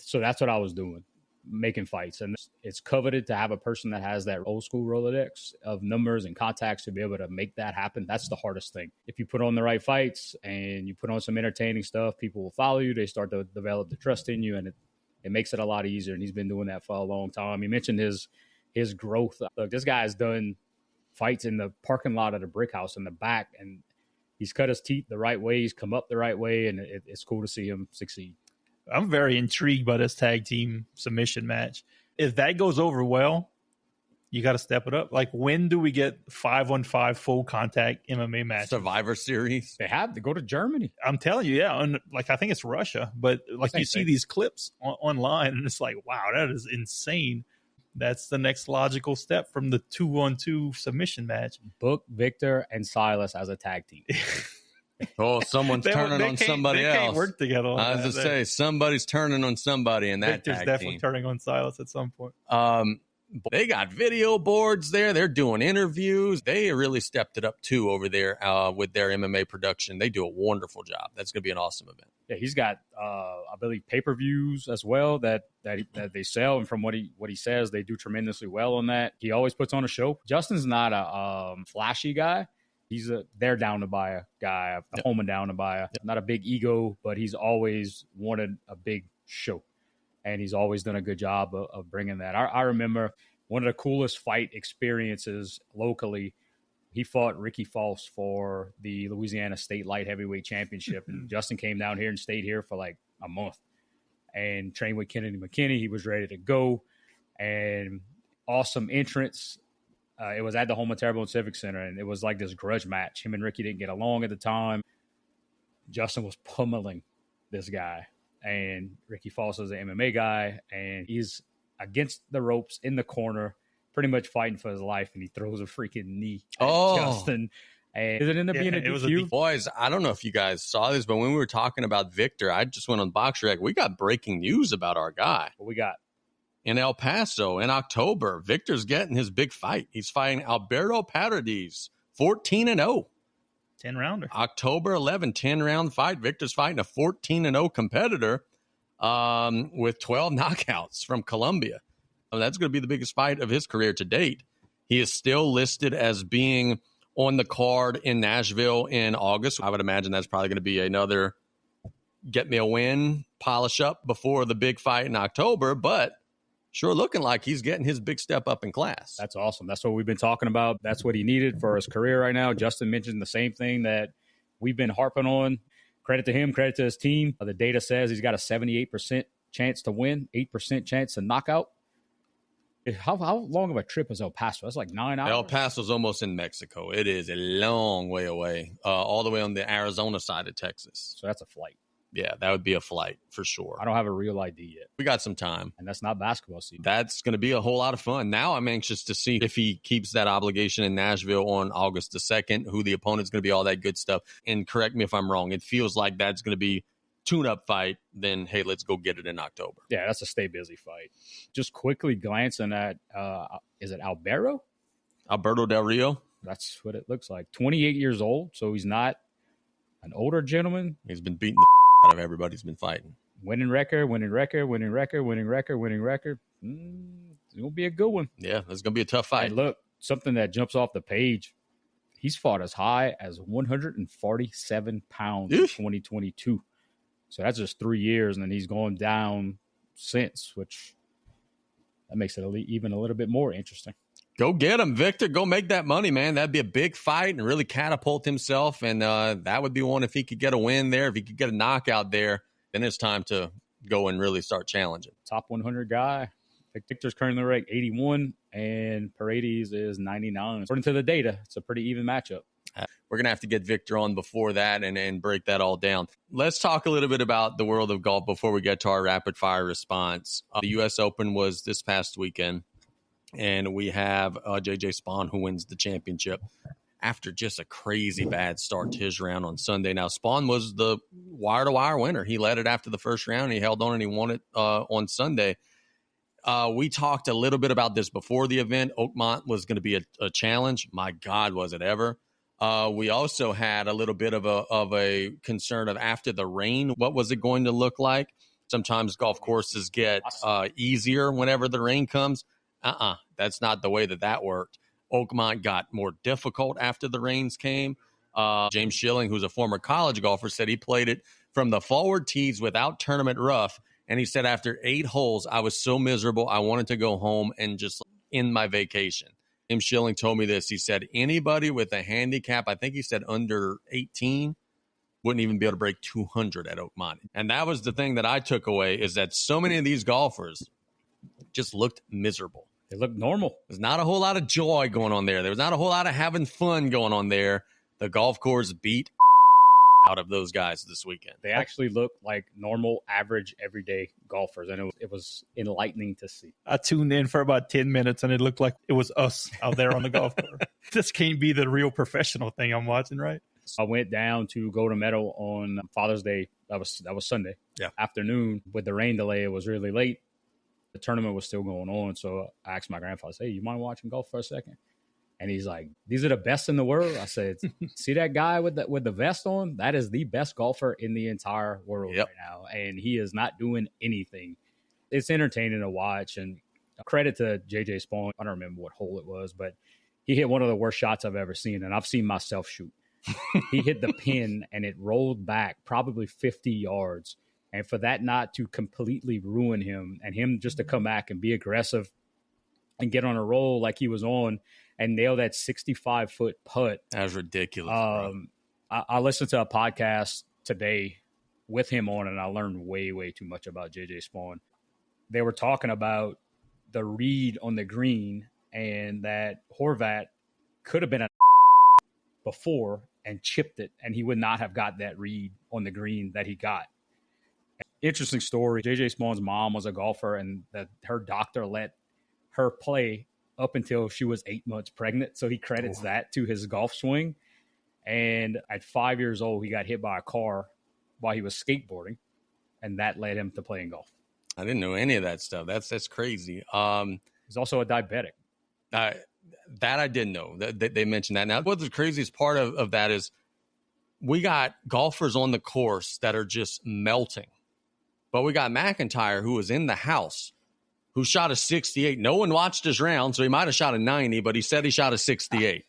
So that's what I was doing, making fights. And it's coveted to have a person that has that old school Rolodex of numbers and contacts to be able to make that happen. That's the hardest thing. If you put on the right fights and you put on some entertaining stuff, people will follow you. They start to develop the trust in you, and it makes it a lot easier. And he's been doing that for a long time. He mentioned his growth. Look, this guy has done fights in the parking lot of the brick house in the back, and he's cut his teeth the right way. He's come up the right way, and it's cool to see him succeed. I'm very intrigued by this tag team submission match. If that goes over well, you got to step it up. Like, when do we get 5-on-5 full contact MMA match? Survivor Series. They have to go to Germany. I'm telling you, yeah. I think it's Russia, but like you see these clips online, and it's like, wow, that is insane. That's the next logical step from the 2-on-2 submission match. Book Victor and Silas as a tag team. Oh, someone's turning on somebody else. They can't work together. I was just say somebody's turning on somebody in that Victor's tag definitely team. turning on Silas at some point. They got video boards there. They're doing interviews. They really stepped it up too over there with their MMA production. They do a wonderful job. That's going to be an awesome event. Yeah, he's got, I believe, pay-per-views as well that they sell, and from what he says, they do tremendously well on that. He always puts on a show. Justin's not a flashy guy. He's they're down to buy a guy, a Houma down to buy a, not a big ego, but he's always wanted a big show, and he's always done a good job of bringing that. I remember one of the coolest fight experiences locally. He fought Ricky Foss for the Louisiana State Light Heavyweight Championship, and Justin came down here and stayed here for like a month and trained with Kennedy McKinney. He was ready to go, and awesome entrance. It was at the Houma Terrebonne Civic Center, and it was like this grudge match. Him and Ricky didn't get along at the time. Justin was pummeling this guy, and Ricky Foss is an MMA guy, and he's against the ropes in the corner, pretty much fighting for his life, and he throws a freaking knee at Justin. And it ended up being a DQ. Boys, I don't know if you guys saw this, but when we were talking about Victor, I just went on BoxRec. We got breaking news about our guy. What we got? In El Paso in October, Victor's getting his big fight. He's fighting Alberto Paradis, 14-0. 10-rounder. October 11, 10-round fight. Victor's fighting a 14-0 competitor with 12 knockouts from Colombia. Well, that's going to be the biggest fight of his career to date. He is still listed as being on the card in Nashville in August. I would imagine that's probably going to be another get me a win, polish up before the big fight in October, but sure looking like he's getting his big step up in class. That's awesome. That's what we've been talking about. That's what he needed for his career right now. Justin mentioned the same thing that we've been harping on. Credit to him, credit to his team. The data says he's got a 78% chance to win, 8% chance to knock out. How long of a trip is El Paso? That's like 9 hours. El Paso's almost in Mexico. It is a long way away, all the way on the Arizona side of Texas. So that's a flight. Yeah, that would be a flight for sure. I don't have a real ID yet. We got some time. And that's not basketball season. That's going to be a whole lot of fun. Now I'm anxious to see if he keeps that obligation in Nashville on August the 2nd, who the opponent's going to be, all that good stuff. And correct me if I'm wrong. It feels like that's going to be tune-up fight. Then, hey, let's go get it in October. Yeah, that's a stay busy fight. Just quickly glancing at, is it Alberto? Alberto Del Rio? That's what it looks like. 28 years old, so he's not an older gentleman. He's been beating the out of everybody he's been fighting. Winning record. It's going to be a good one. Yeah, it's going to be a tough fight. And look, something that jumps off the page, he's fought as high as 147 pounds in 2022. So that's just 3 years, and then he's gone down since, which that makes it even a little bit more interesting. Go get him, Victor. Go make that money, man. That'd be a big fight and really catapult himself. And that would be one if he could get a win there. If he could get a knockout there, then it's time to go and really start challenging. Top 100 guy. Victor's currently ranked 81, and Paredes is 99. According to the data, it's a pretty even matchup. We're going to have to get Victor on before that and break that all down. Let's talk a little bit about the world of golf before we get to our rapid-fire response. The U.S. Open was this past weekend. And we have J.J. Spaun, who wins the championship after just a crazy bad start to his round on Sunday. Now, Spaun was the wire-to-wire winner. He led it after the first round. He held on, and he won it on Sunday. We talked a little bit about this before the event. Oakmont was going to be a challenge. My God, was it ever. We also had a little bit of a concern of after the rain, what was it going to look like? Sometimes golf courses get easier whenever the rain comes. That's not the way that worked. Oakmont got more difficult after the rains came. James Schilling, who's a former college golfer, said he played it from the forward tees without tournament rough. And he said after 8 holes, I was so miserable. I wanted to go home and just end my vacation. James Schilling told me this. He said anybody with a handicap, I think he said under 18, wouldn't even be able to break 200 at Oakmont. And that was the thing that I took away, is that so many of these golfers just looked miserable. They look normal. There's not a whole lot of joy going on there. There was not a whole lot of having fun going on there. The golf course beat out of those guys this weekend. They actually look like normal, average, everyday golfers, and it was enlightening to see. I tuned in for about 10 minutes, and it looked like it was us out there on the golf course. This can't be the real professional thing I'm watching, right? I went down to Golden Meadow on Father's Day. That was Sunday afternoon. With the rain delay, it was really late. The tournament was still going on, so I asked my grandfather, "Hey, you mind watching golf for a second?" And he's like, "These are the best in the world." I said, "See that guy with the vest on? That is the best golfer in the entire world right now, and he is not doing anything." It's entertaining to watch, and credit to JJ Spaun. I don't remember what hole it was, but he hit one of the worst shots I've ever seen, and I've seen myself shoot. He hit the pin, and it rolled back probably 50 yards. And for that not to completely ruin him, and him just to come back and be aggressive and get on a roll like he was on and nail that 65-foot putt. That was ridiculous. I listened to a podcast today with him on, and I learned way, way too much about JJ Spaun. They were talking about the read on the green and that Horvat could have been a before and chipped it, and he would not have got that read on the green that he got. Interesting story. JJ Spaun's mom was a golfer, and her doctor let her play up until she was 8 months pregnant. So he credits that to his golf swing. And at 5 years old, he got hit by a car while he was skateboarding, and that led him to playing golf. I didn't know any of that stuff. That's crazy. He's also a diabetic. That I didn't know. They mentioned that. Now, what the craziest part of that is we got golfers on the course that are just melting. But we got McIntyre, who was in the house, who shot a 68. No one watched his round, so he might have shot a 90, but he said he shot a 68.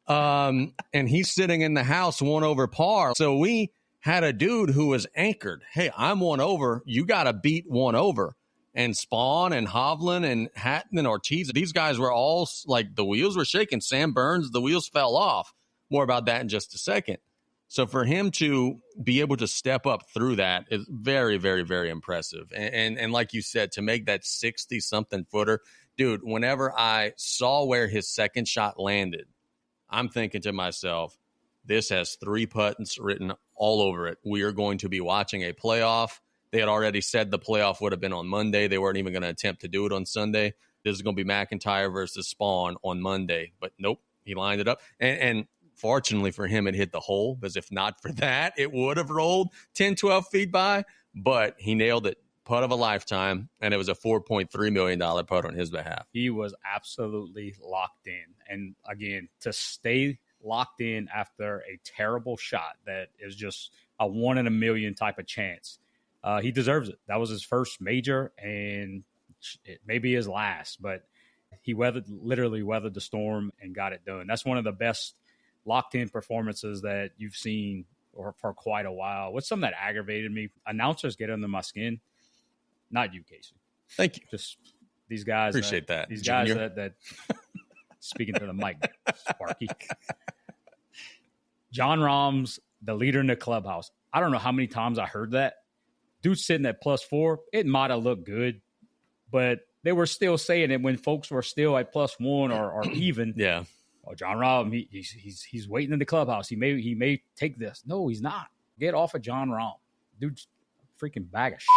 And he's sitting in the house 1 over par. So we had a dude who was anchored. Hey, I'm 1 over. You got to beat 1 over. And Spaun and Hovland and Hatton and Ortiz, these guys were all like the wheels were shaking. Sam Burns, the wheels fell off. More about that in just a second. So for him to be able to step up through that is very, very, very impressive. And like you said, to make that 60-something footer, dude, whenever I saw where his second shot landed, I'm thinking to myself, this has 3 puttons written all over it. We are going to be watching a playoff. They had already said the playoff would have been on Monday. They weren't even going to attempt to do it on Sunday. This is going to be McIntyre versus Spaun on Monday. But nope, he lined it up. And fortunately for him, it hit the hole, because if not for that, it would have rolled 10, 12 feet by. But he nailed it. Putt of a lifetime, and it was a $4.3 million putt on his behalf. He was absolutely locked in. And again, to stay locked in after a terrible shot that is just a 1 in a million type of chance, he deserves it. That was his first major, and it may be his last, but he literally weathered the storm and got it done. That's one of the best locked-in performances that you've seen for quite a while. What's something that aggravated me? Announcers get under my skin. Not you, Casey. Thank you. Just These guys Appreciate that. These Junior. guys that speaking to the mic, Sparky. John Rahm's the leader in the clubhouse. I don't know how many times I heard that. Dude sitting at +4. It might have looked good, but they were still saying it when folks were still at +1 or even. Yeah. Oh, John Rahm, he's waiting in the clubhouse. He may take this. No, he's not. Get off of John Rahm. Dude's a freaking bag of shit.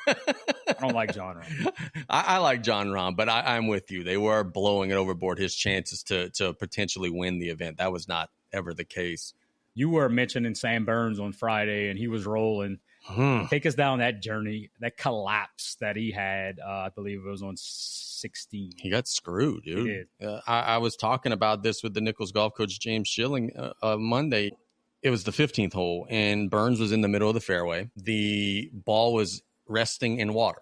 I don't like John Rahm. I like John Rahm, but I'm with you. They were blowing it overboard, his chances to potentially win the event. That was not ever the case. You were mentioning Sam Burns on Friday, and he was rolling. Take us down that journey, that collapse that he had. I believe it was on 16. He got screwed, dude. He did. I was talking about this with the Nichols golf coach, James Schilling, Monday. It was the 15th hole, and Burns was in the middle of the fairway. The ball was resting in water.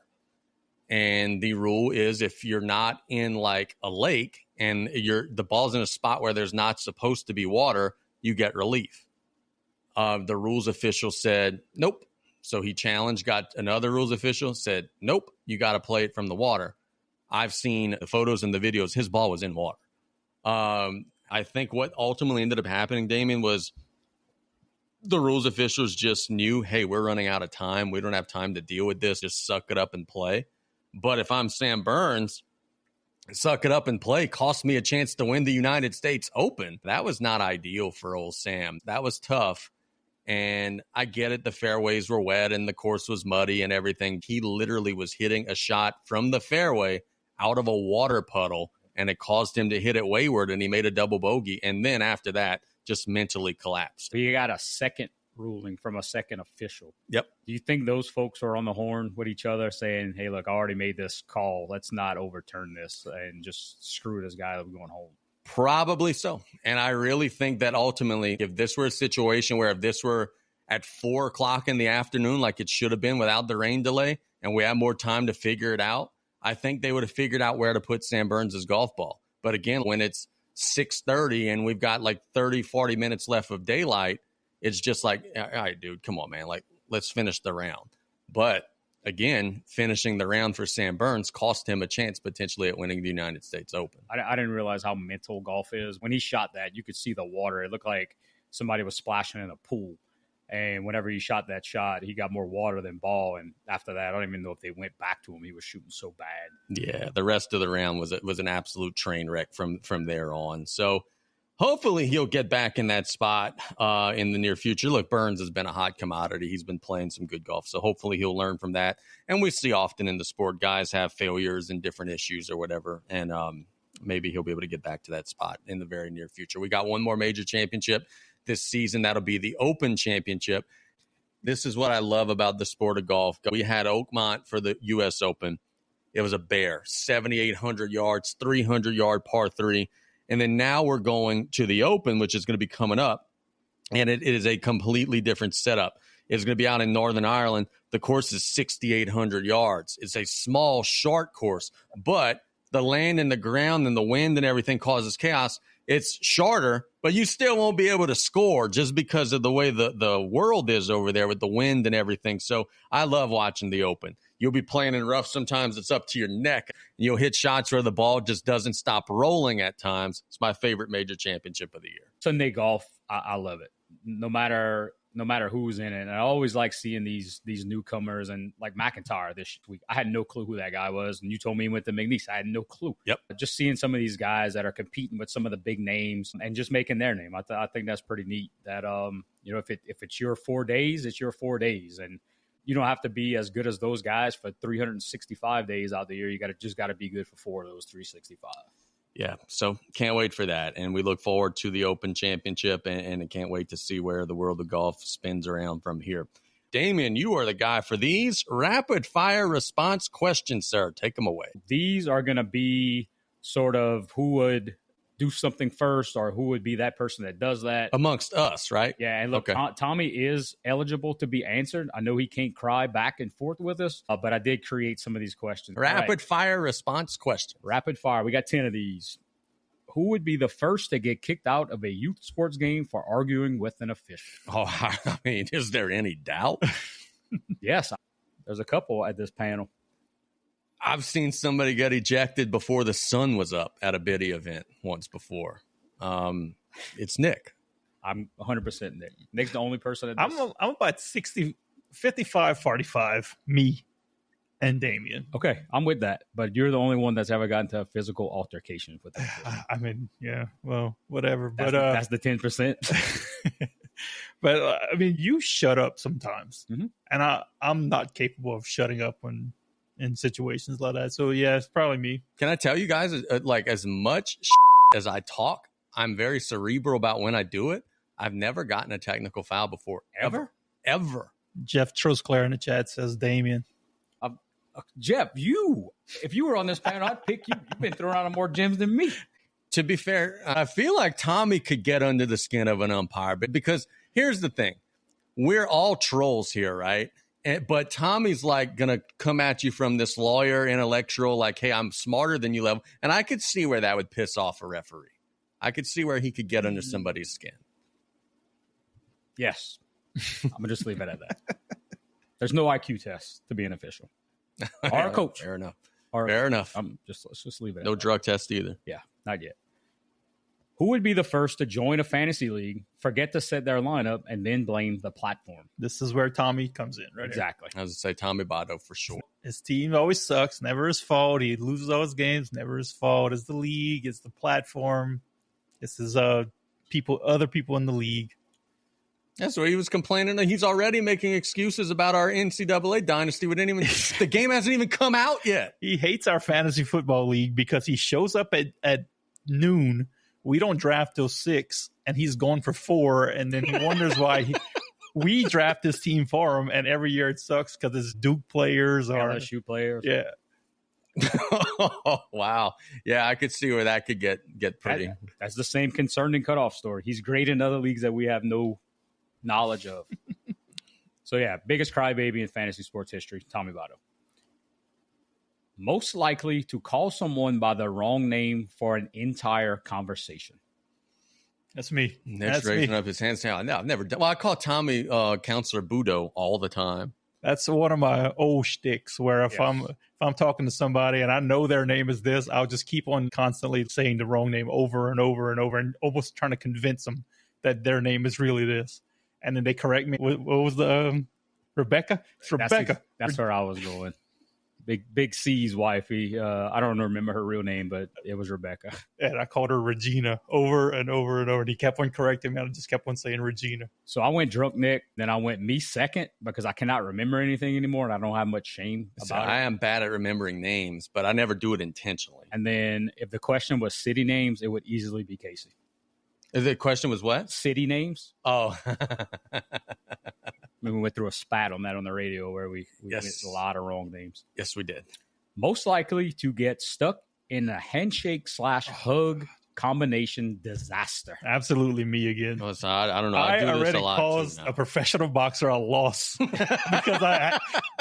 And the rule is if you're not in like a lake and the ball's in a spot where there's not supposed to be water, you get relief. The rules official said, nope. So he challenged, got another rules official, said, nope, you got to play it from the water. I've seen the photos and the videos. His ball was in water. I think what ultimately ended up happening, Damien, was the rules officials just knew, hey, we're running out of time. We don't have time to deal with this. Just suck it up and play. But if I'm Sam Burns, suck it up and play cost me a chance to win the United States Open. That was not ideal for old Sam. That was tough. And I get it. The fairways were wet and the course was muddy and everything. He literally was hitting a shot from the fairway out of a water puddle, and it caused him to hit it wayward, and he made a double bogey. And then after that, just mentally collapsed. So you got a second ruling from a second official. Yep. Do you think those folks are on the horn with each other saying, hey, look, I already made this call. Let's not overturn this and just screw this guy that's going home? Probably so. And I really think that ultimately, if this were a situation where if this were at 4 o'clock in the afternoon, like it should have been without the rain delay, and we had more time to figure it out, I think they would have figured out where to put Sam Burns' golf ball. But again, when it's 6:30 and we've got like 30, 40 minutes left of daylight, it's just like, all right, dude, come on, man. Like, let's finish the round. But again, finishing the round for Sam Burns cost him a chance potentially at winning the United States Open. I didn't realize how mental golf is. When he shot that, you could see the water. It looked like somebody was splashing in a pool. And whenever he shot that shot, he got more water than ball. And after that, I don't even know if they went back to him. He was shooting so bad. Yeah, the rest of the round was an absolute train wreck from there on. So hopefully he'll get back in that spot in the near future. Look, Burns has been a hot commodity. He's been playing some good golf. So hopefully he'll learn from that. And we see often in the sport, guys have failures and different issues or whatever. And maybe he'll be able to get back to that spot in the very near future. We got one more major championship this season. That'll be the Open Championship. This is what I love about the sport of golf. We had Oakmont for the U.S. Open. It was a bear, 7,800 yards, 300-yard par 3. And then now we're going to the Open, which is going to be coming up. And it is a completely different setup. It's going to be out in Northern Ireland. The course is 6,800 yards. It's a small, short course, but the land and the ground and the wind and everything causes chaos. It's shorter, but you still won't be able to score just because of the way the world is over there with the wind and everything. So I love watching the Open. You'll be playing in rough. Sometimes it's up to your neck. You'll hit shots where the ball just doesn't stop rolling at times. It's my favorite major championship of the year. Sunday golf, I love it. No matter who's in it. And I always like seeing these newcomers, and like McIntyre this week. I had no clue who that guy was. And you told me he went to McNeese. I had no clue. Yep. Just seeing some of these guys that are competing with some of the big names and just making their name. I think that's pretty neat that, if it's your 4 days, it's your 4 days. And you don't have to be as good as those guys for 365 days out the year. You just got to be good for 4 of those 365. Yeah, so can't wait for that. And we look forward to the Open Championship, and I can't wait to see where the world of golf spins around from here. Damien, you are the guy for these rapid-fire response questions, sir. Take them away. These are going to be sort of who would do something first, or who would be that person that does that. Amongst us, right? Yeah, and look, Okay. Tommy is eligible to be answered. I know he can't cry back and forth with us, but I did create some of these questions. Rapid-fire response questions. Rapid fire. We got 10 of these. Who would be the first to get kicked out of a youth sports game for arguing with an official? Oh, I mean, is there any doubt? Yes, there's a couple at this panel. I've seen somebody get ejected before the sun was up at a biddy event once before. It's Nick. I'm 100% Nick. Nick's the only person. I'm about 55-45, me and Damien. Okay, I'm with that. But you're the only one that's ever gotten to a physical altercation with them. I mean, yeah, well, whatever. That's the 10%. But I mean, you shut up sometimes, Mm-hmm. and I'm not capable of shutting up when in situations like that. So yeah, it's probably me. Can I tell you guys, like, as much as I talk, I'm very cerebral about when I do it. I've never gotten a technical foul before. Ever. Jeff Trosclair in the chat says Damien. Jeff, if you were on this panel, I'd pick you. You've been throwing out more gems than me. To be fair, I feel like Tommy could get under the skin of an umpire, but because here's the thing. We're all trolls here, right? But Tommy's like going to come at you from this lawyer, intellectual, like, hey, I'm smarter than you level. And I could see where that would piss off a referee. I could see where he could get under somebody's skin. Yes. I'm going to just leave it at that. There's no IQ test to be an official. Or a coach. Fair enough. Fair enough. Let's just leave it. No drug test either. Yeah, not yet. Who would be the first to join a fantasy league, forget to set their lineup, and then blame the platform? This is where Tommy comes in, right? Exactly. I was going to say Tommy Botto for sure. His team always sucks. Never his fault. He loses all his games. Never his fault. It's the league. It's the platform. This is other people in the league. That's where he was complaining that he's already making excuses about our NCAA dynasty. The game hasn't even come out yet. He hates our fantasy football league because he shows up at noon. We don't draft till 6, and he's gone for 4, and then he wonders why we draft this team for him, and every year it sucks because it's Duke players or LSU players. Yeah. Oh, wow. Yeah, I could see where that could get pretty. That's the same concern in cutoff story. He's great in other leagues that we have no knowledge of. So yeah, biggest crybaby in fantasy sports history, Tommy Votto. Most likely to call someone by the wrong name for an entire conversation. That's me. Nick's raising up his hands now. No, I've never done. Well, I call Tommy Counselor Budo all the time. That's one of my old shticks where if I'm talking to somebody and I know their name is this, I'll just keep on constantly saying the wrong name over and over and over and almost trying to convince them that their name is really this. And then they correct me. What was the Rebecca? It's Rebecca. That's where I was going. Big C's wifey. I don't remember her real name, but it was Rebecca. And I called her Regina over and over and over. And he kept on correcting me. I just kept on saying Regina. So I went drunk Nick. Then I went me second because I cannot remember anything anymore. And I don't have much shame about it. I am bad at remembering names, but I never do it intentionally. And then if the question was city names, it would easily be Casey. The question was what? City names. Oh. We went through a spat on that on the radio where we went a lot of wrong names. Yes, we did. Most likely to get stuck in a handshake/hug combination disaster. Absolutely me again. Oh, so I don't know. I do this already a lot caused a professional boxer a loss because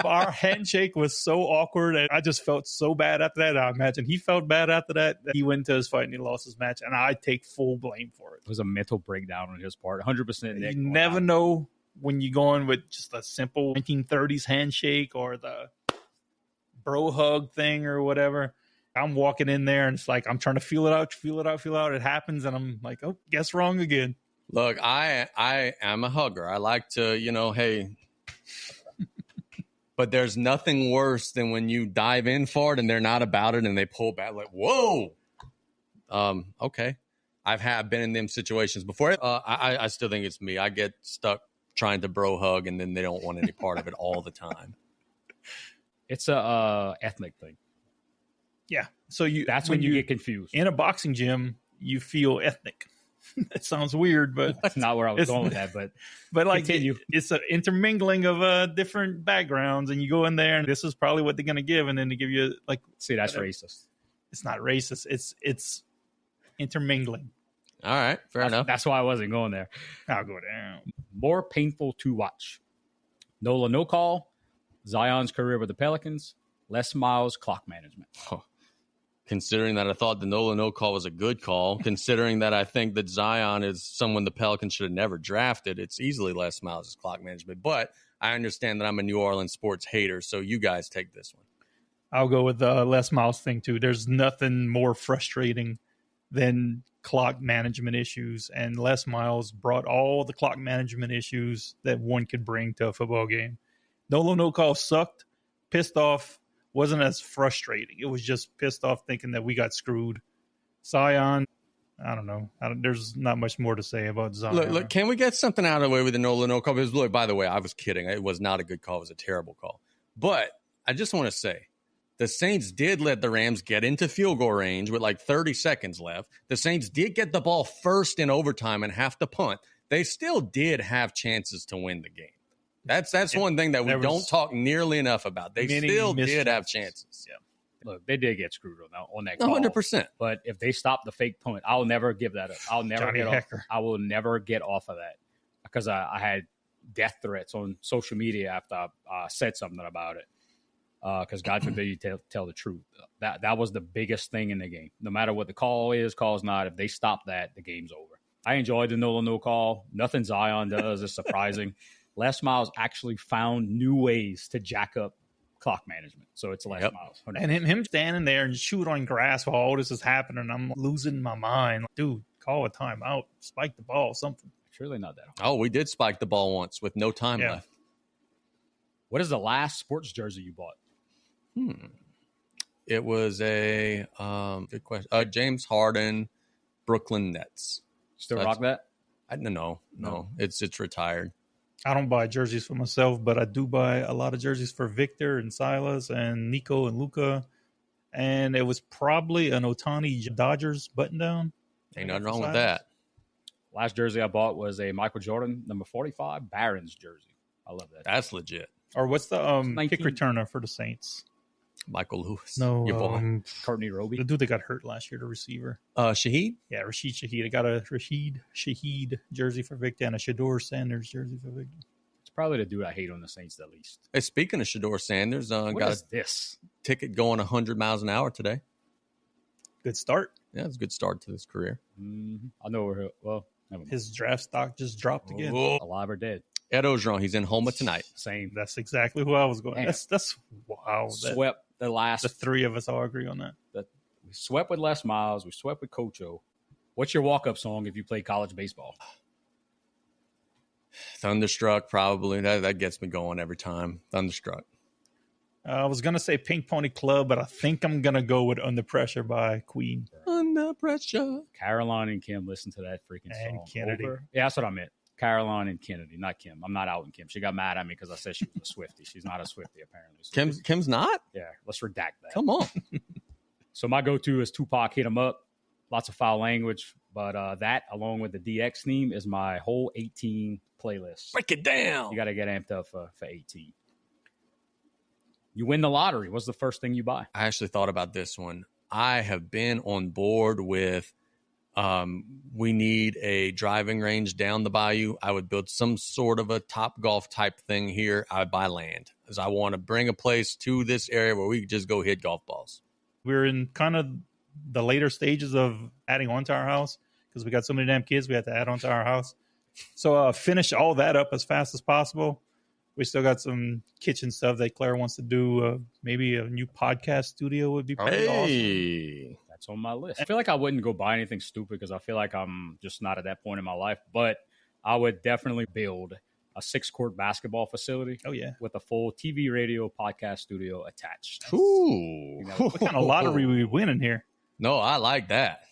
our handshake was so awkward and I just felt so bad after that. I imagine he felt bad after that. He went to his fight and he lost his match, and I take full blame for it. It was a mental breakdown on his part. 100% Nick. You never know when you're going with just a simple 1930s handshake or the bro hug thing or whatever. I'm walking in there and it's like I'm trying to feel it out. It happens and I'm like, oh, guess wrong again. Look, I am a hugger. I like to, hey. But there's nothing worse than when you dive in for it and they're not about it and they pull back like, whoa. Okay. I've been in them situations before. I still think it's me. I get stuck trying to bro hug and then they don't want any part of it all the time. It's a ethnic thing. Yeah. So that's when you get confused. In a boxing gym, you feel ethnic. That sounds weird, but that's not where I was going with that. But like it's an intermingling of different backgrounds, and you go in there, and this is probably what they're going to give, and then they give you like. See, that's racist. It's not racist. It's intermingling. All right, fair enough. That's why I wasn't going there. I'll go down. More painful to watch. Nola no call. Zion's career with the Pelicans. Les Miles clock management. Oh. Considering that I thought the Nola no call was a good call, considering that I think that Zion is someone the Pelicans should have never drafted, it's easily Les Miles' clock management. But I understand that I'm a New Orleans sports hater, so you guys take this one. I'll go with the Les Miles thing too. There's nothing more frustrating than clock management issues, and Les Miles brought all the clock management issues that one could bring to a football game. No call sucked, pissed off, wasn't as frustrating. It was just pissed off thinking that we got screwed. Zion, I don't know. There's not much more to say about Zion. Look, can we get something out of the way with the no call? Because, look, by the way, I was kidding. It was not a good call. It was a terrible call. But I just want to say, the Saints did let the Rams get into field goal range with like 30 seconds left. The Saints did get the ball first in overtime and have to punt. They still did have chances to win the game. That's one thing that we don't talk nearly enough about. They still did have chances. Yeah. Look, they did get screwed on that call. 100%. But if they stop the fake punt, I'll never give that up. I will never get off of that because I had death threats on social media after I said something about it. Because God forbid you tell the truth. That was the biggest thing in the game. No matter what the call is not, if they stop that, the game's over. I enjoyed the no call. Nothing Zion does is surprising. Les Miles actually found new ways to jack up clock management. So it's Les Miles. And him standing there and shoot on grass while all this is happening, I'm losing my mind. Dude, call a timeout. Spike the ball, something. It's really not that hard. Oh, we did spike the ball once with no time left. What is the last sports jersey you bought? It was a good question. James Harden, Brooklyn Nets. Still rock that? No. It's retired. I don't buy jerseys for myself, but I do buy a lot of jerseys for Victor and Silas and Nico and Luca. And it was probably an Ohtani Dodgers button down. Ain't nothing wrong with that. Last jersey I bought was a Michael Jordan number 45 Barons jersey. I love that. That's legit. Or what's the kick returner for the Saints? Michael Lewis. No, your boy. Courtney Roby. The dude that got hurt last year, the receiver. Shaheed? Yeah, Rashid Shaheed. I got a Rashid Shaheed jersey for Victor and a Shador Sanders jersey for Victor. It's probably the dude I hate on the Saints the least. Hey, speaking of Shador Sanders, what got is this ticket going 100 miles an hour today. Good start. Yeah, it's a good start to his career. I know where his draft stock just dropped again. Alive or dead. Ed Ogeron, he's in Houma tonight. Same. That's exactly who I was going. That's wow. Swept the three of us all agree on that. We swept with Les Miles. We swept with Coach O. What's your walk-up song if you play college baseball? Thunderstruck, probably. That gets me going every time. Thunderstruck. I was going to say Pink Pony Club, but I think I'm going to go with Under Pressure by Queen. Under Pressure. Caroline and Kim listen to that freaking and song. Kennedy. Yeah, that's what I meant. Caroline and Kennedy, not Kim. I'm not outing Kim. She got mad at me because I said she was a Swiftie. She's not a Swiftie, apparently. So Kim's not? Yeah, let's redact that. Come on. So my go-to is Tupac, Hit 'Em Up. Lots of foul language, but that, along with the DX theme, is my whole 18 playlist. Break it down. You got to get amped up for 18. You win the lottery. What's the first thing you buy? I actually thought about this one. I have been on board with we need a driving range down the bayou. I would build some sort of a Top Golf type thing here. I would buy land, because I want to bring a place to this area where we could just go hit golf balls. We're in kind of the later stages of adding on to our house because we got so many damn kids we had to add on to our house. So finish all that up as fast as possible. We still got some kitchen stuff that Claire wants to do. Maybe a new podcast studio would be pretty awesome. That's on my list. I feel like I wouldn't go buy anything stupid because I feel like I'm just not at that point in my life. But I would definitely build a 6-court basketball facility. Oh, yeah. With a full TV, radio, podcast studio attached. Ooh. What kind of lottery we winning here? No, I like that.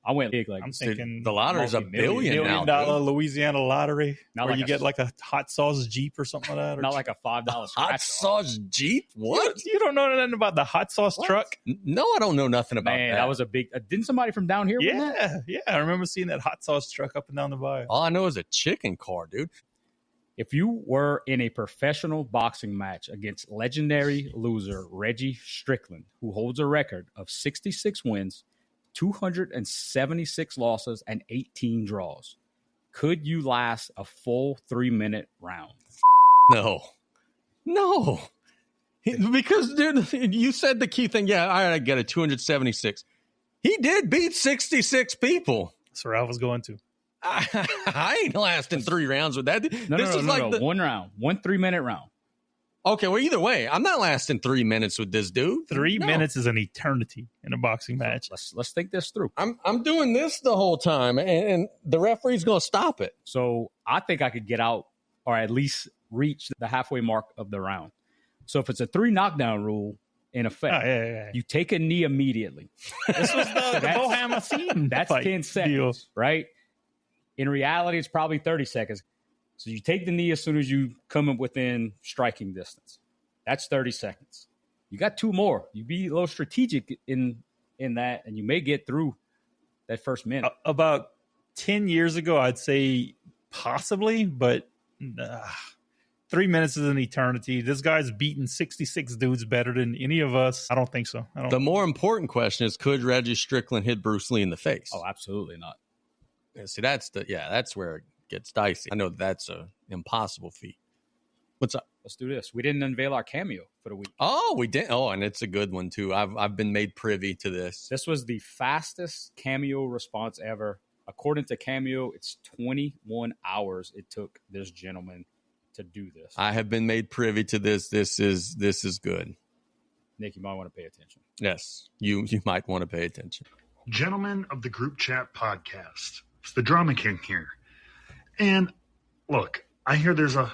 I went big. I'm thinking the lottery is $1 billion now. $1 Louisiana lottery, where like you get like a hot sauce Jeep or something like that. Or not like a $5 hot sauce Jeep. What? You don't know nothing about the hot sauce truck? No, I don't know nothing about that. That was a big. Didn't somebody from down here? Win that? Yeah. I remember seeing that hot sauce truck up and down the bayou. All I know is a chicken car, dude. If you were in a professional boxing match against legendary loser Reggie Strickland, who holds a record of 66 wins, 276 losses, and 18 draws, could you last a full 3-minute round? No. Because, dude, you said the key thing. Yeah, all right, I get it. 276. He did beat 66 people. That's where I was going to. I ain't lasting 3 rounds with that. No, 1 round. 1 3-minute round. Okay, well, either way, I'm not lasting 3 minutes with this dude. 3 minutes is an eternity in a boxing match. Let's think this through. I'm doing this the whole time, and the referee's going to stop it. So I think I could get out or at least reach the halfway mark of the round. So if it's a 3 knockdown rule in effect, you take a knee immediately. This was the Houma scene. That's 10 seconds, right? In reality, it's probably 30 seconds. So you take the knee as soon as you come up within striking distance. That's 30 seconds. You got 2 more. You be a little strategic in that, and you may get through that first minute. About 10 years ago, I'd say possibly, but 3 minutes is an eternity. This guy's beaten 66 dudes better than any of us. I don't think so. The more important question is, could Reggie Strickland hit Bruce Lee in the face? Oh, absolutely not. Yeah, see, that's where it gets dicey. I know that's a impossible feat. What's up? Let's do this. We didn't unveil our cameo for the week. Oh, we did. Oh, and it's a good one too. I've been made privy to this. This was the fastest cameo response ever. According to Cameo, it's 21 hours it took this gentleman to do this. I have been made privy to this. This is good. Nick, you might want to pay attention. Yes, you might want to pay attention. Gentlemen of the Group Chat Podcast, it's the Drama King here. And look, I hear there's a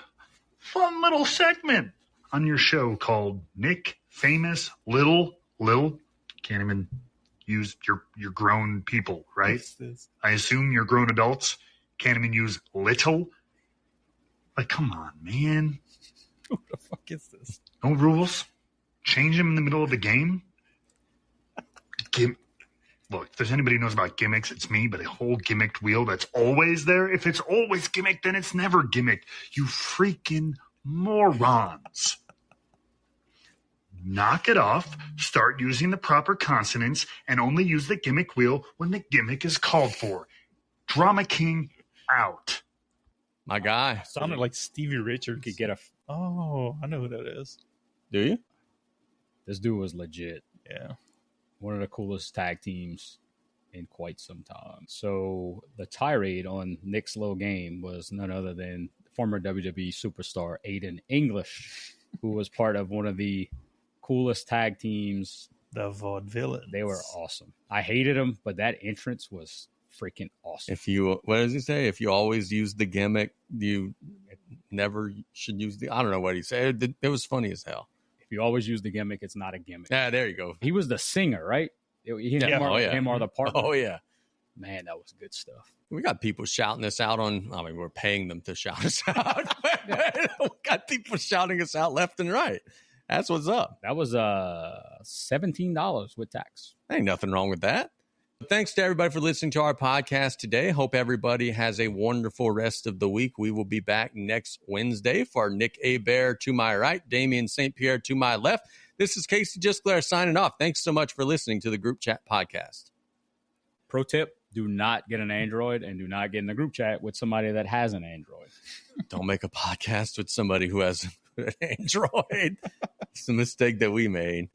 fun little segment on your show called Nick Famous Little. Can't even use your grown people, right? I assume you're grown adults. Can't even use little. Like, come on, man. What the fuck is this? No rules. Change them in the middle of the game. Look, if there's anybody who knows about gimmicks, it's me, but a whole gimmicked wheel that's always there. If it's always gimmicked, then it's never gimmicked. You freaking morons. Knock it off, start using the proper consonants, and only use the gimmick wheel when the gimmick is called for. Drama King out. My guy. Sounded like Stevie Richards. Could get a. Oh, I know who that is. Do you? This dude was legit. Yeah. One of the coolest tag teams in quite some time. So the tirade on Nick's little game was none other than former WWE superstar Aiden English, who was part of one of the coolest tag teams. The Vaudevillains. They were awesome. I hated them, but that entrance was freaking awesome. What does he say? If you always use the gimmick, you never should use I don't know what he said. It was funny as hell. If you always use the gimmick, it's not a gimmick. Yeah, there you go. He was the singer, right? Him are the partner. Oh, yeah. Man, that was good stuff. We got people shouting us out we're paying them to shout us out. We got people shouting us out left and right. That's what's up. That was $17 with tax. Ain't nothing wrong with that. Thanks to everybody for listening to our podcast today. Hope everybody has a wonderful rest of the week. We will be back next Wednesday for Nick Bear to my right, Damien St. Pierre to my left. This is Casey Gisclair signing off. Thanks so much for listening to the Group Chat Podcast. Pro tip, do not get an Android and do not get in the group chat with somebody that has an Android. Don't make a podcast with somebody who has an Android. It's a mistake that we made.